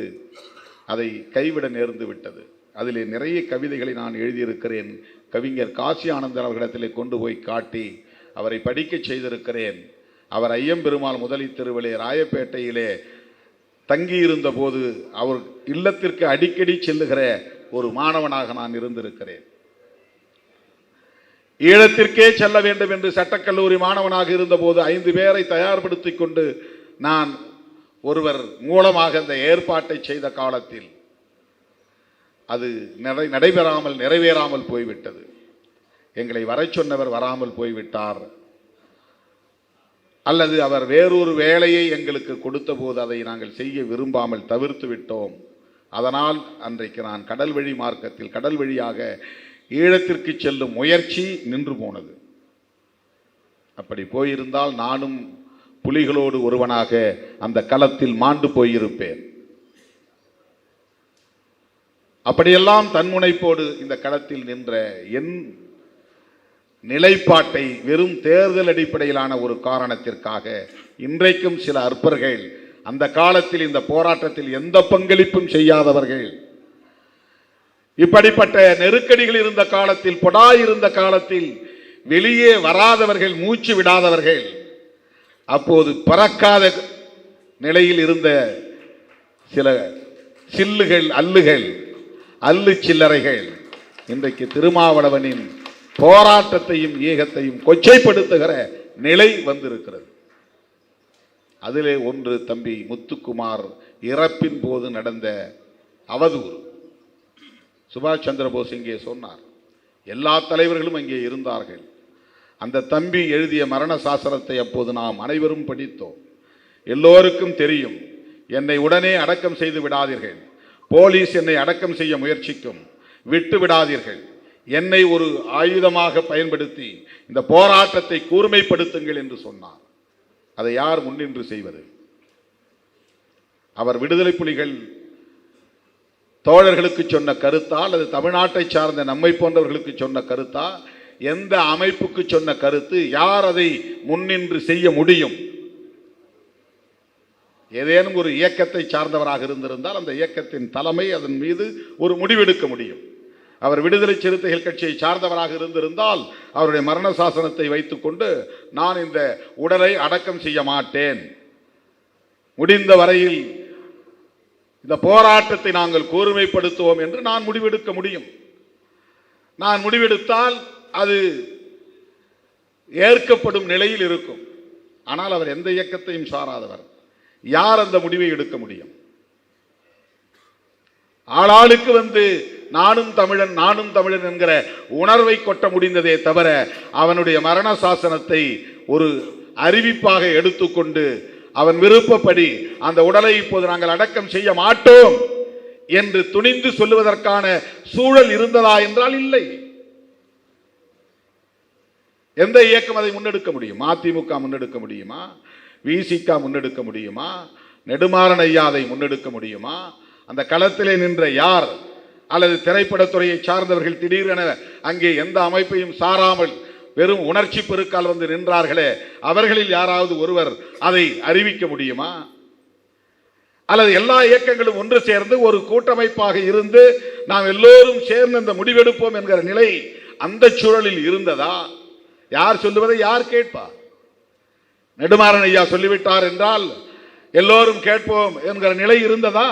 அதை கைவிட நேர்ந்து விட்டது. அதிலே நிறைய கவிதைகளை நான் எழுதியிருக்கிறேன். கவிஞர் காசி ஆனந்தன் அவர்களிடத்திலே கொண்டு போய் காட்டி அவரை படிக்க செய்திருக்கிறேன். அவர் ஐயம்பெருமாள் முதலி தெருவிலே ராயப்பேட்டையிலே தங்கியிருந்த போது அவர் இல்லத்திற்கு அடிக்கடி செல்லுகிற ஒரு மாணவனாக நான் இருந்திருக்கிறேன். ஈழத்திற்கே செல்ல வேண்டும் என்று சட்டக்கல்லூரி மாணவனாக இருந்தபோது 5 பேரை தயார்படுத்திக் கொண்டு நான் ஒருவர் மூலமாக அந்த ஏற்பாட்டை செய்த காலத்தில் அது நிறைவேறாமல் போய்விட்டது. எங்களை வர சொன்னவர் வராமல் போய்விட்டார், அல்லது அவர் வேறொரு வேலையை எங்களுக்கு கொடுத்த போது அதை நாங்கள் செய்ய விரும்பாமல் தவிர்த்து விட்டோம். அதனால் அன்றைக்கு நான் கடல் வழி மார்க்கத்தில் கடல் வழியாக ஈழத்திற்கு செல்லும் முயற்சி நின்று போனது. அப்படி போயிருந்தால் நானும் புலிகளோடு ஒருவனாக அந்த களத்தில் மாண்டு போயிருப்பேன். அப்படியெல்லாம் தன்முனைப்போடு இந்த களத்தில் நின்ற என் நிலைப்பாட்டை வெறும் தேர்தல் அடிப்படையிலான ஒரு காரணத்திற்காக இன்றைக்கும் சில அற்பர்கள், அந்த காலத்தில் இந்த போராட்டத்தில் எந்த பங்களிப்பும் செய்யாதவர்கள், இப்படிப்பட்ட நெருக்கடிகள் இருந்த காலத்தில், இருந்த காலத்தில் வெளியே வராதவர்கள், மூச்சு விடாதவர்கள், அப்போது பறக்காத நிலையில் இருந்த சில சில்லுகள், அல்லு சில்லறைகள் இன்றைக்கு திருமாவளவனின் போராட்டத்தையும் ஈகத்தையும் கொச்சைப்படுத்துகிற நிலை வந்திருக்கிறது. அதிலே ஒன்று தம்பி முத்துக்குமார் இறப்பின் போது நடந்த அவதூறு. சுபாஷ் சந்திர போஸ் இங்கே சொன்னார், எல்லா தலைவர்களும் அங்கே இருந்தார்கள். அந்த தம்பி எழுதிய மரண சாசனத்தை அப்போது நாம் அனைவரும் படித்தோம். எல்லோருக்கும் தெரியும், என்னை உடனே அடக்கம் செய்து விடாதீர்கள், போலீஸ் என்னை அடக்கம் செய்ய முயற்சிக்கும், விட்டு விடாதீர்கள், என்னை ஒரு ஆயுதமாக பயன்படுத்தி இந்த போராட்டத்தை கூர்மைப்படுத்துங்கள் என்று சொன்னார். அதை யார் முன்னின்று செய்வது? அவர் விடுதலை புலிகள் தோழர்களுக்கு சொன்ன கருத்தா, அல்லது தமிழ்நாட்டை சார்ந்த நம்மை போன்றவர்களுக்கு சொன்ன கருத்தா, எந்த அமைப்புக்கு சொன்ன கருத்து? யார் அதை முன்னின்று செய்ய முடியும்? ஏதேனும் ஒரு இயக்கத்தை சார்ந்தவராக இருந்திருந்தால் அந்த இயக்கத்தின் தலைமை அதன் மீது ஒரு முடிவெடுக்க முடியும். அவர் விடுதலை சிறுத்தைகள் கட்சியை சார்ந்தவராக இருந்திருந்தால் அவருடைய மரண சாசனத்தை வைத்துக்கொண்டு, நான் இந்த உடலை அடக்கம் செய்ய மாட்டேன், முடிந்த வரையில் இந்த போராட்டத்தை நாங்கள் கூர்மைப்படுத்துவோம் என்று நான் முடிவெடுக்க முடியும். நான் முடிவெடுத்தால் அது ஏற்கப்படும் நிலையில் இருக்கும். ஆனால் அவர் எந்த இயக்கத்தையும் சாராதவர். யார் அந்த முடிவை எடுக்க முடியும்? ஆளாளுக்கு வந்து நானும் தமிழன் நானும் தமிழன் என்கிற உணர்வை கொட்ட முடிந்ததே தவிர, அவனுடைய மரண சாசனத்தை ஒரு அறிவிப்பாக எடுத்துக்கொண்டு அவன் விருப்பப்படி அந்த உடலை இப்போது நாங்கள் அடக்கம் செய்ய மாட்டோம் என்று துணிந்து சொல்லுவதற்கான சூழல் இருந்ததா என்றால் இல்லை. எந்த இயக்கம் அதை முன்னெடுக்க முடியும்? அதிமுக முன்னெடுக்க முடியுமா? விசிக முன்னெடுக்க முடியுமா? நெடுமாறன் ஐயா அதை முன்னெடுக்க முடியுமா? அந்த களத்திலே நின்ற யார், அல்லது திரைப்படத்துறையை சார்ந்தவர்கள் திடீரென அங்கே எந்த அமைப்பையும் சாராமல் வெறும் உணர்ச்சி பெருக்கால் வந்து நின்றார்களே, அவர்களில் யாராவது ஒருவர் அதை அறிவிக்க முடியுமா? அல்லது எல்லா இயக்கங்களும் ஒன்று சேர்ந்து ஒரு கூட்டமைப்பாக இருந்து நாம் எல்லோரும் சேர்ந்து இந்த முடிவெடுப்போம் என்கிற நிலை அந்த சூழலில் இருந்ததா? யார் சொல்லுவதை யார் கேட்பார்? நெடுமாறன் ஐயா சொல்லிவிட்டார் என்றால் எல்லோரும் கேட்போம் என்கிற நிலை இருந்ததா?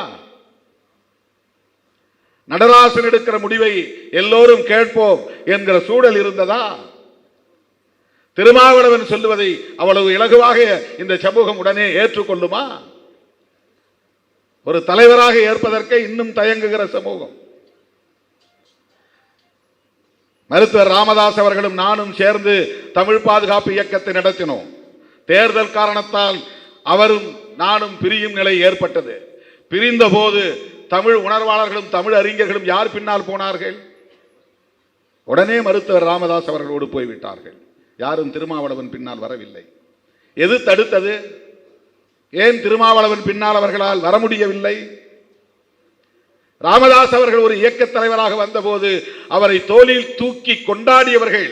நடராசன் எடுக்கிற முடிவை எல்லோரும் கேட்போம் என்கிற சூழல் இருந்ததா? திருமாவளவன் சொல்லுவதை அவ்வளவு இலகுவாக இந்த சமூகம் உடனே ஏற்றுக்கொள்ளுமா? ஒரு தலைவராக ஏற்பதற்கு இன்னும் தயங்குகிற சமூகம். மருத்துவர் ராமதாஸ் அவர்களும் நானும் சேர்ந்து தமிழ் பாதுகாப்பு இயக்கத்தை நடத்தினோம். தேர்தல் காரணத்தால் அவரும் நானும் பிரியும் நிலை ஏற்பட்டது. பிரிந்த போது தமிழ் உணர்வாளர்களும் தமிழ் அறிஞர்களும் யார் பின்னால் போனார்கள்? உடனே மருத்துவர் ராமதாஸ் அவர்களோடு போய்விட்டார்கள். யாரும் திருமாவளவன் பின்னால் வரவில்லை. எது தடுத்தது? ஏன் திருமாவளவன் பின்னால் அவர்களால் வர முடியவில்லை? ராமதாஸ் அவர்கள் ஒரு இயக்க தலைவராக வந்தபோது அவரை தோளில் தூக்கி கொண்டாடியவர்கள்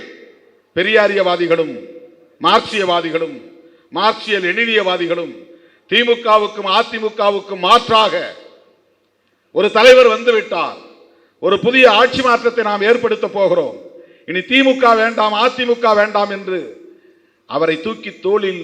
பெரியாரியவாதிகளும் மார்க்சியவாதிகளும் மார்க்சியல் லெனினியவாதிகளும். திமுகவுக்கும் அதிமுகவுக்கும் மாற்றாக ஒரு தலைவர் வந்துவிட்டார், ஒரு புதிய ஆட்சி மாற்றத்தை நாம் ஏற்படுத்த போகிறோம், இனி திமுக வேண்டாம் அதிமுக வேண்டாம் என்று அவரை தூக்கி தோளில்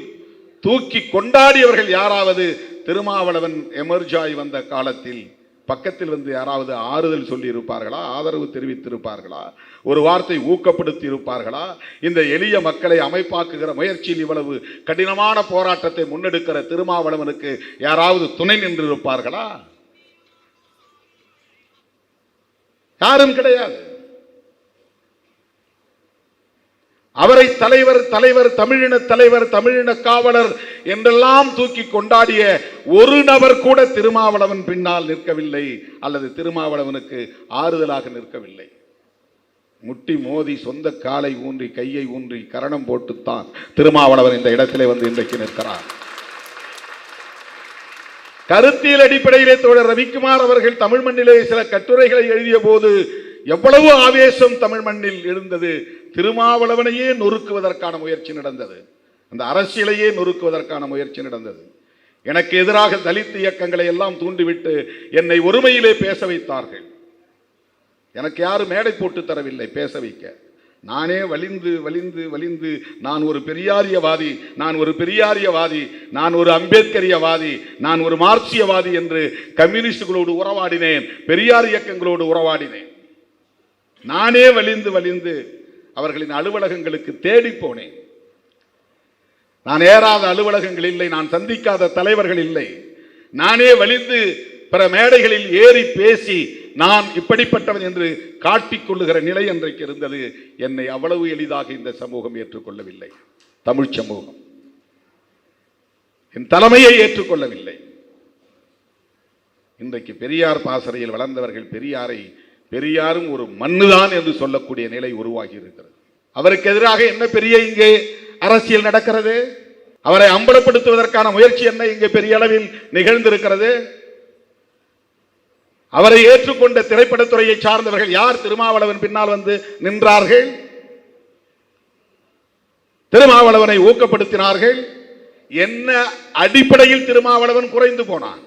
தூக்கி கொண்டாடியவர்கள் யாராவது திருமாவளவன் எமர்ஜாய் வந்த காலத்தில் பக்கத்தில் வந்து யாராவது ஆறுதல் சொல்லி இருப்பார்களா? ஆதரவு தெரிவித்திருப்பார்களா? ஒரு வார்த்தை ஊக்கப்படுத்தி இருப்பார்களா? இந்த எளிய மக்களை அமைப்பாக்குகிற முயற்சியில் இவ்வளவு கடினமான போராட்டத்தை முன்னெடுக்கிற திருமாவளவனுக்கு யாராவது துணை நின்று இருப்பார்களா? யாரும் கிடையாது. அவரை தலைவர் தலைவர் தமிழின தலைவர் தமிழின காவலர் என்றெல்லாம் தூக்கி கொண்டாடிய ஒரு நபர் கூட திருமாவளவன் பின்னால் நிற்கவில்லை, அல்லது திருமாவளவனுக்கு ஆறுதலாக நிற்கவில்லை. முட்டி மோதி சொந்த காலை ஊன்றி கையை ஊன்றி கரணம் போட்டுத்தான் திருமாவளவன் இந்த இடத்திலே வந்து இன்றைக்கு நிற்கிறார். கருத்தியல் அடிப்படையிலே தோழர் ரவிக்குமார் அவர்கள் தமிழ் மண்ணிலே சில கட்டுரைகளை எழுதிய போது எவ்வளவு ஆவேசம் தமிழ் மண்ணில் இருந்தது. திருமாவளவனையே நொறுக்குவதற்கான முயற்சி நடந்தது, அந்த அரசியலையே நொறுக்குவதற்கான முயற்சி நடந்தது. எனக்கு எதிராக தலித் இயக்கங்களை எல்லாம் தூண்டிவிட்டு என்னை ஒருமையிலே பேச வைத்தார்கள். எனக்கு யாரும் மேடை போட்டு தரவில்லை பேச வைக்க. நானே வலிந்து வலிந்து வலிந்து நான் ஒரு பெரியாரியவாதி, நான் ஒரு பெரியாரியவாதி, நான் ஒரு அம்பேத்கரியவாதி, நான் ஒரு மார்க்சியவாதி என்று கம்யூனிஸ்டுகளோடு உறவாடினேன், பெரியார் இயக்கங்களோடு உறவாடினேன். நானே வலிந்து வலிந்து அவர்களின் அலுவலகங்களுக்கு தேடி போனேன். நான் ஏறாத அலுவலகங்கள் இல்லை, நான் சந்திக்காத தலைவர்கள் இல்லை. நானே வலிந்து பிற மேடைகளில் ஏறி பேசி நான் இப்படிப்பட்டவன் என்று காட்டிக்கொள்ளுகிற நிலை அன்றைக்கு இருந்தது. என்னை அவ்வளவு எளிதாக இந்த சமூகம் ஏற்றுக்கொள்ளவில்லை. தமிழ் சமூகம் என் தலைமையை ஏற்றுக்கொள்ளவில்லை. இன்றைக்கு பெரியார் பாசறையில் வளர்ந்தவர்கள் பெரியாரும் ஒரு மண்ணுதான் என்று சொல்லக்கூடிய நிலை உருவாகி இருக்கிறது. அவருக்கு எதிராக என்ன பெரிய இங்கே அரசியல் நடக்கிறது? அவரை அம்பலப்படுத்துவதற்கான முயற்சி என்ன இங்கே பெரிய அளவில் நிகழ்ந்திருக்கிறது? அவரை ஏற்றுக்கொண்ட திரைப்படத்துறையை சார்ந்தவர்கள் யார் திருமாவளவன் பின்னால் வந்து நின்றார்கள்? திருமாவளவனை ஊக்கப்படுத்தினார்கள். என்ன அடிப்படையில் திருமாவளவன் குறைந்து போனான்?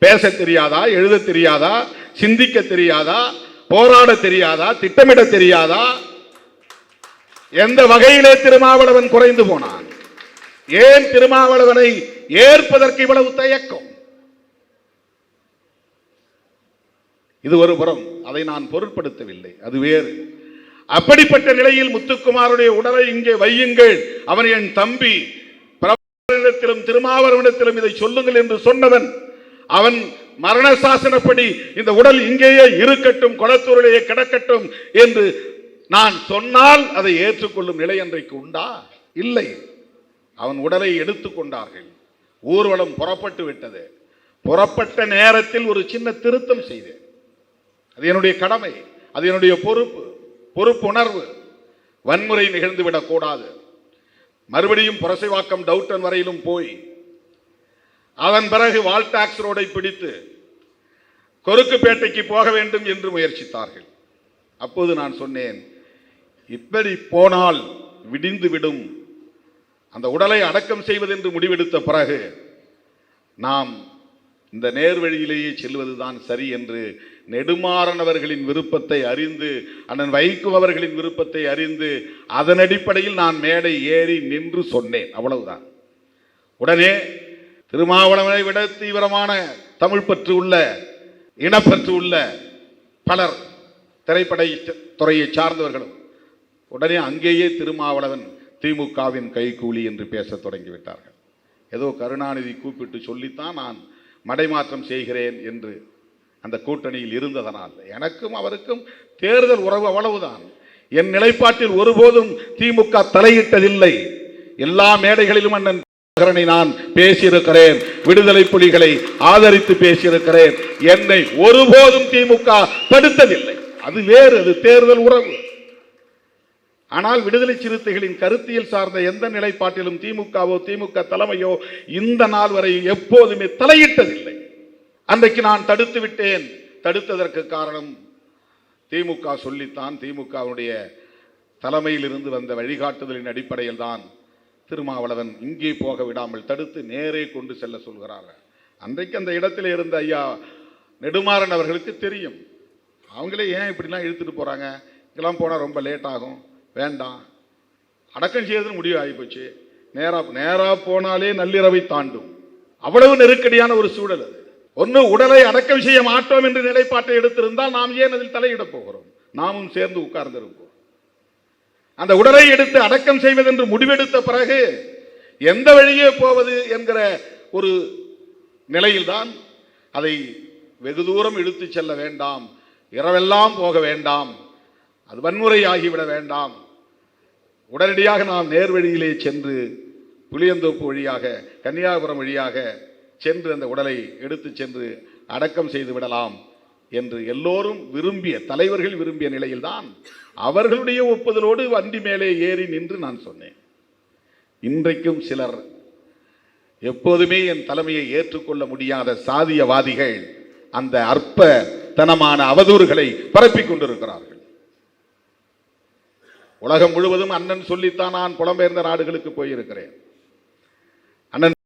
பேச தெரியாதா, எழுத தெரியாதா, சிந்திக்க தெரியாதா, போராட தெரியாதா, திட்டமிட தெரியாதா? எந்த வகையிலே திருமாவளவன் குறைந்து போனான்? ஏன் திருமாவளவனை ஏற்பதற்கு இவ்வளவு தயக்கம்? இது ஒரு புறம், அதை நான் பொருட்படுத்தவில்லை, அது வேறு. அப்படிப்பட்ட நிலையில் முத்துக்குமாருடைய உடலை இங்கே வையுங்கள், அவன் என் தம்பி, பிரபாகரனிடத்திலும் திருமாவளவனிடத்திலும் இதை சொல்லுங்கள் என்று சொன்னவன். அவன் மரண சாசனப்படி இந்த உடல் இங்கேயே இருக்கட்டும், கொளத்தூரிலேயே கிடக்கட்டும் என்று நான் சொன்னால் அதை ஏற்றுக்கொள்ளும் நிலை அன்றைக்கு உண்டா? இல்லை. அவன் உடலை எடுத்துக்கொண்டார்கள். ஊர்வலம் புறப்பட்டு விட்டது. புறப்பட்ட நேரத்தில் ஒரு சின்ன திருத்தம் செய்தேன். அது என்னுடைய கடமை, அது என்னுடைய பொறுப்புணர்வு. வன்முறை நிகழ்ந்துவிடக் கூடாது. மறுபடியும் புரசைவாக்கம் டவுட்டன் வரையிலும் போய் அதன் பிறகு வால்டாக்ஸ் ரோடை பிடித்து கொருக்குப்பேட்டைக்கு போக வேண்டும் என்று முயற்சித்தார்கள். அப்போது நான் சொன்னேன், இப்படி போனால் விடிந்துவிடும். அந்த உடலை அடக்கம் செய்வதென்று முடிவெடுத்த பிறகு நாம் இந்த நேர்வழியிலேயே செல்வதுதான் சரி என்று நெடுமாறன் அவர்களின் விருப்பத்தை அறிந்து, அண்ணன் வைகோ அவர்களின் விருப்பத்தை அறிந்து, அதன் அடிப்படையில் நான் மேடை ஏறி நின்று சொன்னேன். அவ்வளவுதான். உடனே திருமாவளவனை விட தீவிரமான தமிழ் பற்று உள்ள, இனப்பற்று உள்ள பலர், திரைப்பட துறையை சார்ந்தவர்களும் உடனே அங்கேயே திருமாவளவன் திமுகவின் கைகூலி என்று பேச தொடங்கிவிட்டார்கள். ஏதோ கருணாநிதி கூப்பிட்டு சொல்லித்தான் நான் மடைமாற்றம் செய்கிறேன் என்று அந்த கூட்டணியில் இருந்ததனால் எனக்கும் அவருக்கும் தேர்தல் உறவு அவ்வளவுதான். என் நிலைப்பாட்டில் ஒருபோதும் திமுக தலையிட்டதில்லை. எல்லா மேடைகளிலும் அண்ணன் நான் பேசியிருக்கிறேன், விடுதலை புலிகளை ஆதரித்து பேசியிருக்கிறேன். என்னை ஒருபோதும் திமுக தடுத்ததில்லை. அது வேறு, அது தேர்தல் உறவு. ஆனால் விடுதலை சிறுத்தைகளின் கருத்தியல் சார்ந்த எந்த நிலைப்பாட்டிலும் திமுகவோ திமுக தலைமையோ இந்த நாள் வரை எப்போதுமே தலையிட்டதில்லை. அன்றைக்கு நான் தடுத்து விட்டேன். தடுத்ததற்கு காரணம் திமுக சொல்லித்தான். திமுகவுடைய தலைமையில் இருந்து வந்த வழிகாட்டுதலின் அடிப்படையில் தான் திருமாவளவன் இங்கே போக விடாமல் தடுத்து நேரே கொண்டு செல்ல சொல்கிறார்கள். அன்றைக்கு அந்த இடத்துல இருந்த ஐயா நெடுமாறன் அவர்களுக்கு தெரியும். அவங்களே ஏன் இப்படிலாம் இழுத்துட்டு போகிறாங்க, இதெல்லாம் போனால் ரொம்ப லேட் ஆகும், வேண்டாம், அடக்கம் செய்யறதுன்னு முடிவு ஆகிப்போச்சு, நேராக போனாலே நள்ளிரவை தாண்டும். அவ்வளவு நெருக்கடியான ஒரு சூழல் அது. ஒன்று உடலை அடக்கம் செய்ய மாட்டோம் என்று நிலைப்பாட்டை எடுத்திருந்தால் நாம் ஏன் அதில் தலையிட போகிறோம்? நாமும் சேர்ந்து உட்கார்ந்திருப்போம். அந்த உடலை எடுத்து அடக்கம் செய்வதென்று முடிவெடுத்த பிறகு எந்த வழியே போவது என்கிற ஒரு நிலையில்தான் அதை வெகு தூரம் இழுத்து செல்ல வேண்டாம், இரவெல்லாம் போக வேண்டாம், அது வன்முறை ஆகிவிட வேண்டாம், உடனடியாக நாம் நேர்வழியிலே சென்று புளியந்தோப்பு வழியாக கன்னியாகுமரி வழியாக சென்று அந்த உடலை எடுத்து சென்று அடக்கம் செய்து விடலாம் என்று எல்லோரும் விரும்பிய, தலைவர்கள் விரும்பிய நிலையில்தான் அவர்களுடைய ஒப்புதலோடு வண்டி மேலே ஏறி நின்று நான் சொன்னேன். இன்றைக்கும் சிலர் எப்போதுமே என் தலைமையை ஏற்றுக்கொள்ள முடியாத சாதியவாதிகள் அந்த அற்பத்தனமான அவதூறுகளை பரப்பிக் கொண்டிருக்கிறார்கள். உலகம் முழுவதும் அண்ணன் சொல்லித்தான் நான் புலம்பெயர்ந்த நாடுகளுக்கு போயிருக்கிறேன். அண்ணன்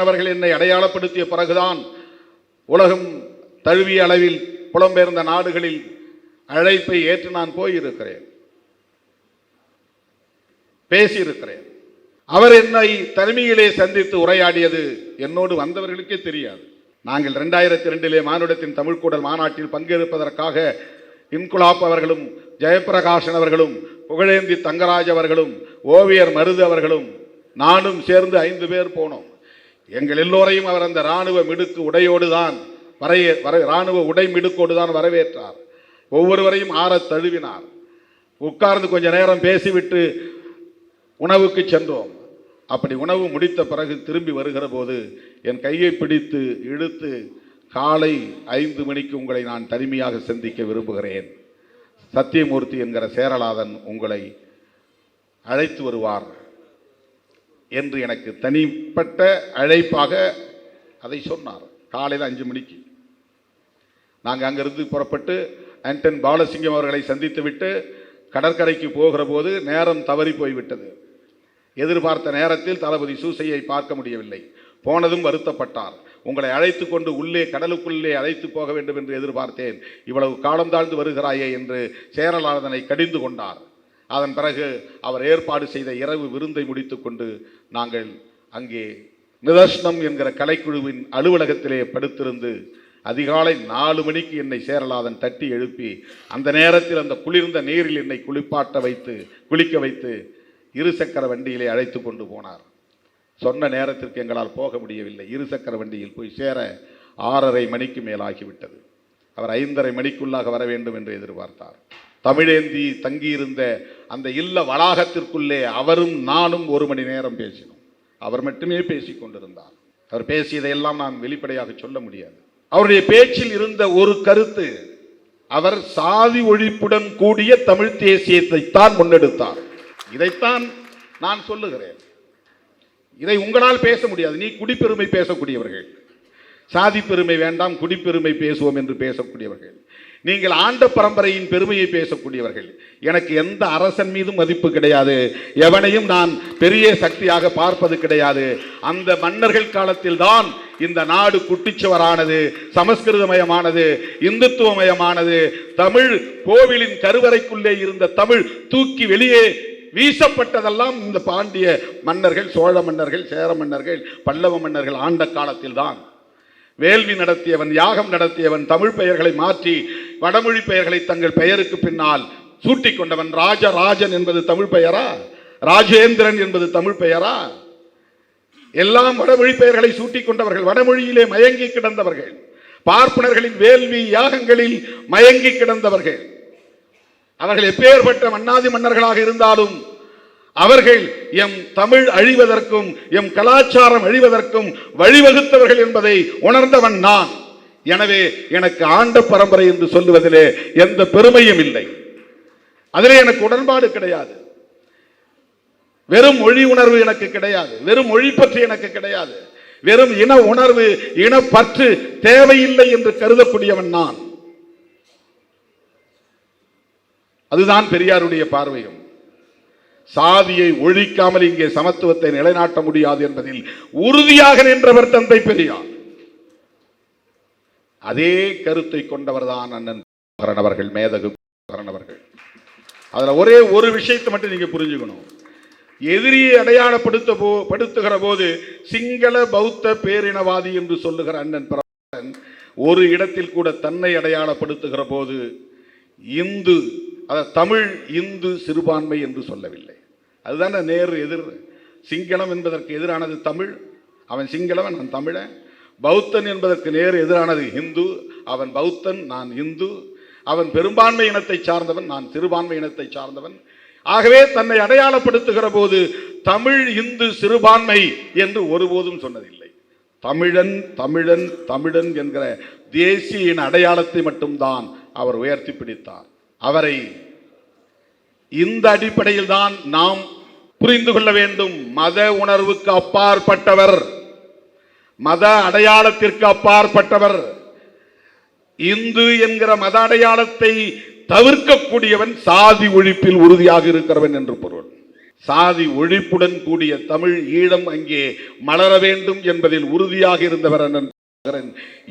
அவர்கள் என்னை அடையாளப்படுத்திய பிறகுதான் உலகம் தழுவிய அளவில் புலம்பெயர்ந்த நாடுகளில் அழைப்பை ஏற்று நான் போயிருக்கிறேன், பேசியிருக்கிறேன். அவர் என்னை தனிமையிலே சந்தித்து உரையாடியது என்னோடு வந்தவர்களுக்கே தெரியாது. நாங்கள் 2002 மானுடத்தின் தமிழ்கூடல் மாநாட்டில் பங்கேற்பதற்காக இன்குலாப் அவர்களும் ஜெயபிரகாஷன் அவர்களும் புகழேந்தி தங்கராஜ் அவர்களும் ஓவியர் மருது அவர்களும் நானும் சேர்ந்து 5 பேர் போனோம். எங்கள் எல்லோரையும் அவர் அந்த இராணுவ மிடுக்கு உடையோடு தான் இராணுவ உடை மிடுக்கோடு தான் வரவேற்றார். ஒவ்வொருவரையும் ஆறத் தழுவினார். உட்கார்ந்து கொஞ்ச நேரம் பேசிவிட்டு உணவுக்கு சென்றோம். அப்படி உணவு முடித்த பிறகு திரும்பி வருகிற போது என் கையை பிடித்து இழுத்து, காலை 5 மணிக்கு உங்களை நான் தனிமையாக சந்திக்க விரும்புகிறேன், சத்தியமூர்த்தி என்கிற சேரலாதன் உங்களை அழைத்து வருவார் என்று எனக்கு தனிப்பட்ட அழைப்பாக அதை சொன்னார். காலையில் 5 மணிக்கு நாங்கள் அங்கிருந்து புறப்பட்டு ஆண்டன் பாலசிங்கம் அவர்களை சந்தித்து விட்டு கடற்கரைக்கு போகிற போது நேரம் தவறி போய்விட்டது. எதிர்பார்த்த நேரத்தில் தளபதி சூசையை பார்க்க முடியவில்லை. போனதும் வருத்தப்பட்டார். உங்களை அழைத்து கொண்டு உள்ளே கடலுக்குள்ளே அழைத்து போக வேண்டும் என்று எதிர்பார்த்தேன், இவ்வளவு காலம் தாழ்ந்து வருகிறாயே என்று சேரலாதனை கடிந்து கொண்டார். அதன் பிறகு அவர் ஏற்பாடு செய்த இரவு விருந்தை முடித்து கொண்டு நாங்கள் அங்கே நிதர்சனம் என்கிற கலைக்குழுவின் அலுவலகத்திலே படுத்திருந்து அதிகாலை 4 மணிக்கு என்னை சேரலாதன் தட்டி எழுப்பி அந்த நேரத்தில் அந்த குளிர்ந்த நீரில் என்னை குளிக்க வைத்து இருசக்கர வண்டியிலே அழைத்து கொண்டு போனார். சொன்ன நேரத்திற்கு எங்களால் போக முடியவில்லை. இருசக்கர வண்டியில் போய் சேர 6:30 மணிக்கு மேலாகிவிட்டது. அவர் 5:30 மணிக்குள்ளாக வர வேண்டும் என்று எதிர்பார்த்தார். தமிழேந்தி தங்கியிருந்த அந்த இல்ல வளாகத்திற்குள்ளே அவரும் நானும் 1 மணி நேரம் பேசினோம். அவர் மட்டுமே பேசிக் கொண்டிருந்தார். அவர் பேசியதையெல்லாம் நான் வெளிப்படையாக சொல்ல முடியாது. அவருடைய பேச்சில் இருந்த ஒரு கருத்து, அவர் சாதி ஒழிப்புடன் கூடிய தமிழ் தேசியத்தை தான் முன்னெடுத்தார். இதைத்தான் நான் சொல்லுகிறேன். இதை உங்களால் பேச முடியாது. நீ குடிப்பெருமை பேசக்கூடியவர்கள், சாதி பெருமை வேண்டாம் குடிப்பெருமை பேசுவோம் என்று பேசக்கூடியவர்கள், நீங்கள் ஆண்ட பரம்பரையின் பெருமையை பேசக்கூடியவர்கள். எனக்கு எந்த அரசன் மீதும் மதிப்பு கிடையாது, எவனையும் நான் பெரிய சக்தியாக பார்ப்பது கிடையாது. அந்த மன்னர்கள் காலத்தில் தான் இந்த நாடு குட்டிச்சுவரானது, சமஸ்கிருதமயமானது, இந்துத்துவமயமானது. தமிழ் கோவிலின் கருவறைக்குள்ளே இருந்த தமிழ் தூக்கி வெளியே வீசப்பட்டதெல்லாம் இந்த பாண்டிய மன்னர்கள், சோழ மன்னர்கள், சேர மன்னர்கள், பல்லவ மன்னர்கள் ஆண்ட காலத்தில் தான். வேள்வி நடத்தியவன், யாகம் நடத்தியவன், தமிழ் பெயர்களை மாற்றி வடமொழி பெயர்களை தங்கள் பெயருக்கு பின்னால் சூட்டிக் கொண்டவன். ராஜராஜன் என்பது தமிழ் பெயரா? ராஜேந்திரன் என்பது தமிழ் பெயரா? எல்லாம் வடமொழி பெயர்களை சூட்டிக் கொண்டவர்கள், வடமொழியிலே மயங்கி கிடந்தவர்கள், பார்ப்பனர்களின் வேள்வி யாகங்களில் மயங்கி கிடந்தவர்கள். அவர்கள் எப்பேற்பட்ட மன்னாதி மன்னர்களாக இருந்தாலும் அவர்கள் எம் தமிழ் அழிவதற்கும் எம் கலாச்சாரம் அழிவதற்கும் வழிவகுத்தவர்கள் என்பதை உணர்ந்தவன் நான். எனவே எனக்கு ஆண்ட பரம்பரை என்று சொல்லுவதிலே எந்த பெருமையும் இல்லை, அதிலே எனக்கு உடன்பாடு கிடையாது. வெறும் மொழி உணர்வு எனக்கு கிடையாது, வெறும் மொழி பற்றி எனக்கு கிடையாது, வெறும் இன உணர்வு இனப்பற்று தேவையில்லை என்று கருதக்கூடியவன் நான். அதுதான் பெரியாருடைய பார்வையும். சாதியை ஒழிக்காமல் இங்கே சமத்துவத்தை நிலைநாட்ட முடியாது என்பதில் உறுதியாக நின்றவர் தந்தை பெரியார். அதே கருத்தை கொண்டவர் தான் அண்ணன் அவர்கள், மேதகு அவர்கள். அதுல ஒரே ஒரு விஷயத்தை மட்டும் நீங்க புரிஞ்சுக்கணும். எதிரியை அடையாளப்படுத்துகிற போது சிங்கள பௌத்த பேரினவாதி என்று சொல்லுகிற அண்ணன் பிரபாகரன் ஒரு இடத்தில் கூட தன்னை அடையாளப்படுத்துகிற போது இந்து, தமிழ் இந்து சிறுபான்மை என்று சொல்லவில்லை. அதுதான் நேரு எதிர். சிங்களம் என்பதற்கு எதிரானது தமிழ், அவன் சிங்களவன், நான் தமிழன். பௌத்தன் என்பதற்கு நேரு எதிரானது இந்து, அவன் பௌத்தன், நான் இந்து. அவன் பெரும்பான்மை இனத்தை சார்ந்தவன், நான் சிறுபான்மை இனத்தை சார்ந்தவன். ஆகவே தன்னை அடையாளப்படுத்துகிற போது தமிழ் இந்து சிறுபான்மை என்று ஒருபோதும் சொன்னதில்லை. தமிழன் தமிழன் தமிழன் என்கிற தேசிய இன அடையாளத்தை மட்டும்தான் அவர் உயர்த்தி பிடித்தார். அவரை இந்த அடிப்படையில் தான் நாம் புரிந்து கொள்ள வேண்டும். மத உணர்வுக்கு அப்பாற்பட்டவர், மத அடையாளத்திற்கு அப்பாற்பட்டவர். இந்து என்கிற மத அடையாளத்தை தவிர்க்கக்கூடியவன் சாதி ஒழிப்பில் உறுதியாக இருக்கிறவன் என்று பொருள். சாதி ஒழிப்புடன் கூடிய தமிழ் ஈழம் அங்கே மலர வேண்டும் என்பதில் உறுதியாக இருந்தவர் அண்ணன் பிரபாகரன்.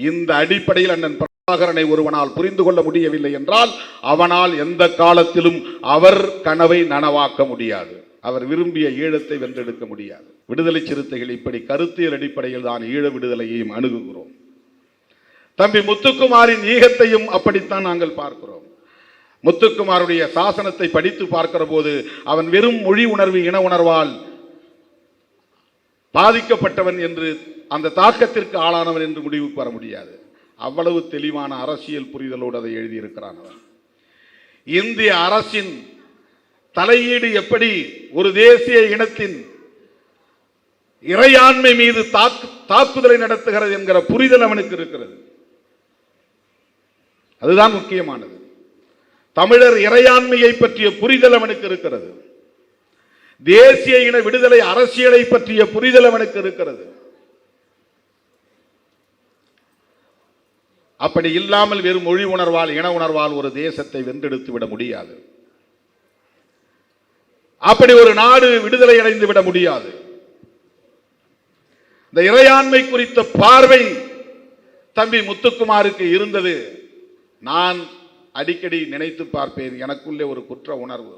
இந்த அடிப்படையில் அண்ணன் பிரபாகரனை ஒருவனால் புரிந்து கொள்ள முடியவில்லை என்றால் அவனால் எந்த காலத்திலும் அவர் கனவை நனவாக்க முடியாது. அவர் விரும்பிய ஈழத்தை வென்றெடுக்க முடியாது. விடுதலை சிறுத்தைகள் இப்படி கருத்தியல் அடிப்படையில் தான் ஈழ விடுதலையையும் அணுகுகிறோம். தம்பி முத்துக்குமாரின் ஈகத்தையும் அப்படித்தான் நாங்கள் பார்க்கிறோம். முத்துக்குமாருடைய சாசனத்தை படித்து பார்க்கிற போது அவன் வெறும் மொழி உணர்வு இன உணர்வால் பாதிக்கப்பட்டவன் என்று, அந்த தாக்கத்திற்கு ஆளானவன் என்று முடிவுக்கு வர முடியாது. அவ்வளவு தெளிவான அரசியல் புரிதலோடு அதை எழுதியிருக்கிறான் அவன். இந்திய அரசின் தலையீடு எப்படி ஒரு தேசிய இனத்தின் இறையாண்மை மீது தாக்குதலை நடத்துகிறது என்கிற புரிதல் அவனுக்கு இருக்கிறது. அதுதான் முக்கியமானது. தமிழர் இறையாண்மையை பற்றிய புரிதல் அவனுக்கு இருக்கிறது. தேசிய இன விடுதலை அரசியலை பற்றிய புரிதல் அவனுக்கு இருக்கிறது. அப்படி இல்லாமல் வெறும் மொழி உணர்வால் இன உணர்வால் ஒரு தேசத்தை வென்றெடுத்து விட முடியாது. அப்படி ஒரு நாடு விடுதலை அடைந்து விட முடியாது. இந்த இறையாண்மை குறித்த பார்வை தம்பி முத்துக்குமாருக்கு இருந்தது. நான் அடிக்கடி நினைத்து பார்ப்பேன். எனக்குள்ளே ஒரு குற்ற உணர்வு.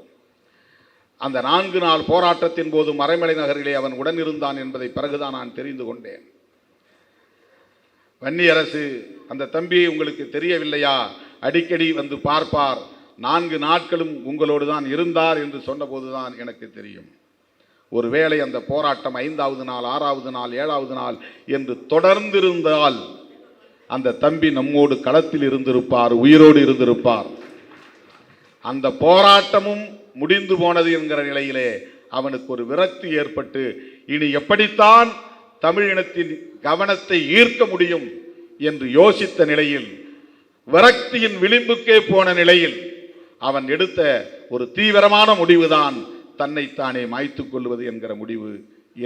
அந்த 4 நாள் போராட்டத்தின் போது மறைமலை நகரிலே அவன் உடன் இருந்தான் என்பதை பிறகுதான் நான் தெரிந்து கொண்டேன். வன்னியரசு அந்த தம்பியை உங்களுக்கு தெரியவில்லையா, அடிக்கடி வந்து பார்ப்பார், 4 நாட்களும் உங்களோடு தான் இருந்தார் என்று சொன்னபோதுதான் எனக்கு தெரியும். ஒருவேளை அந்த போராட்டம் 5வது நாள் 6வது நாள் 7வது நாள் என்று தொடர்ந்திருந்தால் அந்த தம்பி நம்மோடு களத்தில் இருந்திருப்பார், உயிரோடு இருந்திருப்பார். அந்த போராட்டமும் முடிந்து போனது என்கிற நிலையிலே அவனுக்கு ஒரு விரக்தி ஏற்பட்டு இனி எப்படித்தான் தமிழ் இனத்தின் கவனத்தை ஈர்க்க முடியும் என்று யோசித்த நிலையில், விரக்தியின் விளிம்புக்கே போன நிலையில் அவன் எடுத்த ஒரு தீவிரமான முடிவுதான் தன்னைத்தானே மாய்த்துக் கொள்வது என்கிற முடிவு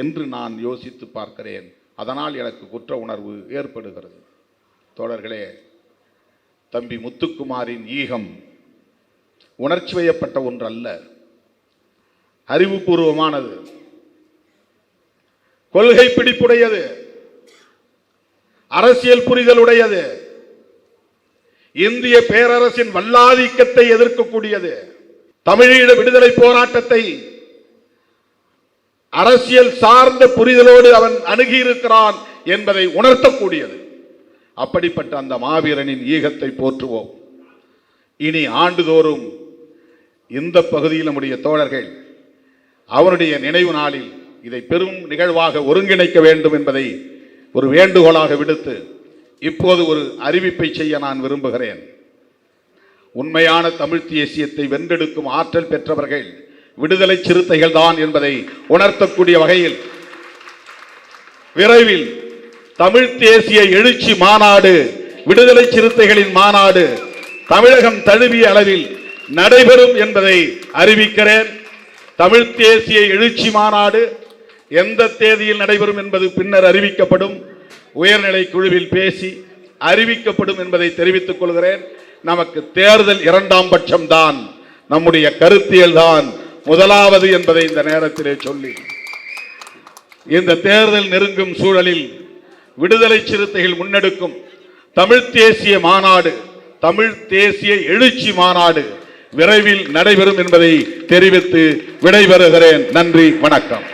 என்று நான் யோசித்து பார்க்கிறேன். அதனால் எனக்கு குற்ற உணர்வு ஏற்படுகிறது. தோழர்களே, தம்பி முத்துக்குமாரின் ஈகம் உணர்ச்சி வயப்பட்ட ஒன்றல்ல, அறிவுபூர்வமானது, கொள்கை பிடிப்புடையது, அரசியல் புரிதலுடையது, இந்திய பேரரசின் வல்லாதிக்கத்தை எதிர்க்கக்கூடியது, தமிழீழ விடுதலை போராட்டத்தை அரசியல் சார்ந்த புரிதலோடு அவன் அணுகியிருக்கிறான் என்பதை உணர்த்தக்கூடியது. அப்படிப்பட்ட அந்த மாவீரனின் ஈகத்தை போற்றுவோம். இனி ஆண்டுதோறும் இந்த பகுதியில் நம்முடைய தோழர்கள் அவருடைய நினைவு நாளில் இதை பெரும் நிகழ்வாக ஒருங்கிணைக்க வேண்டும் என்பதை ஒரு வேண்டுகோளாக விடுத்து இப்போது ஒரு அறிவிப்பை செய்ய நான் விரும்புகிறேன். உண்மையான தமிழ் தேசியத்தை வென்றெடுக்கும் ஆற்றல் பெற்றவர்கள் விடுதலை சிறுத்தைகள் தான் என்பதை உணர்த்தக்கூடிய வகையில் விரைவில் தமிழ் தேசிய எழுச்சி மாநாடு, விடுதலை சிறுத்தைகளின் மாநாடு தமிழகம் தழுவிய அளவில் நடைபெறும் என்பதை அறிவிக்கிறேன். தமிழ் தேசிய எழுச்சி மாநாடு எந்த தேதியில் நடைபெறும் என்பது பின்னர் அறிவிக்கப்படும். உயர்நிலை குழுவில் பேசி அறிவிக்கப்படும் என்பதை தெரிவித்துக் கொள்கிறேன். நமக்கு தேர்தல் 2ஆம் பட்சம்தான், நம்முடைய கருத்தியல் தான் முதலாவது என்பதை இந்த நேரத்திலே சொல்லி, இந்த தேர்தல் நெருங்கும் சூழலில் விடுதலை சிறுத்தைகள் முன்னெடுக்கும் தமிழ் தேசிய மாநாடு, தமிழ் தேசிய எழுச்சி மாநாடு விரைவில் நடைபெறும் என்பதை தெரிவித்து விடைபெறுகிறேன். நன்றி, வணக்கம்.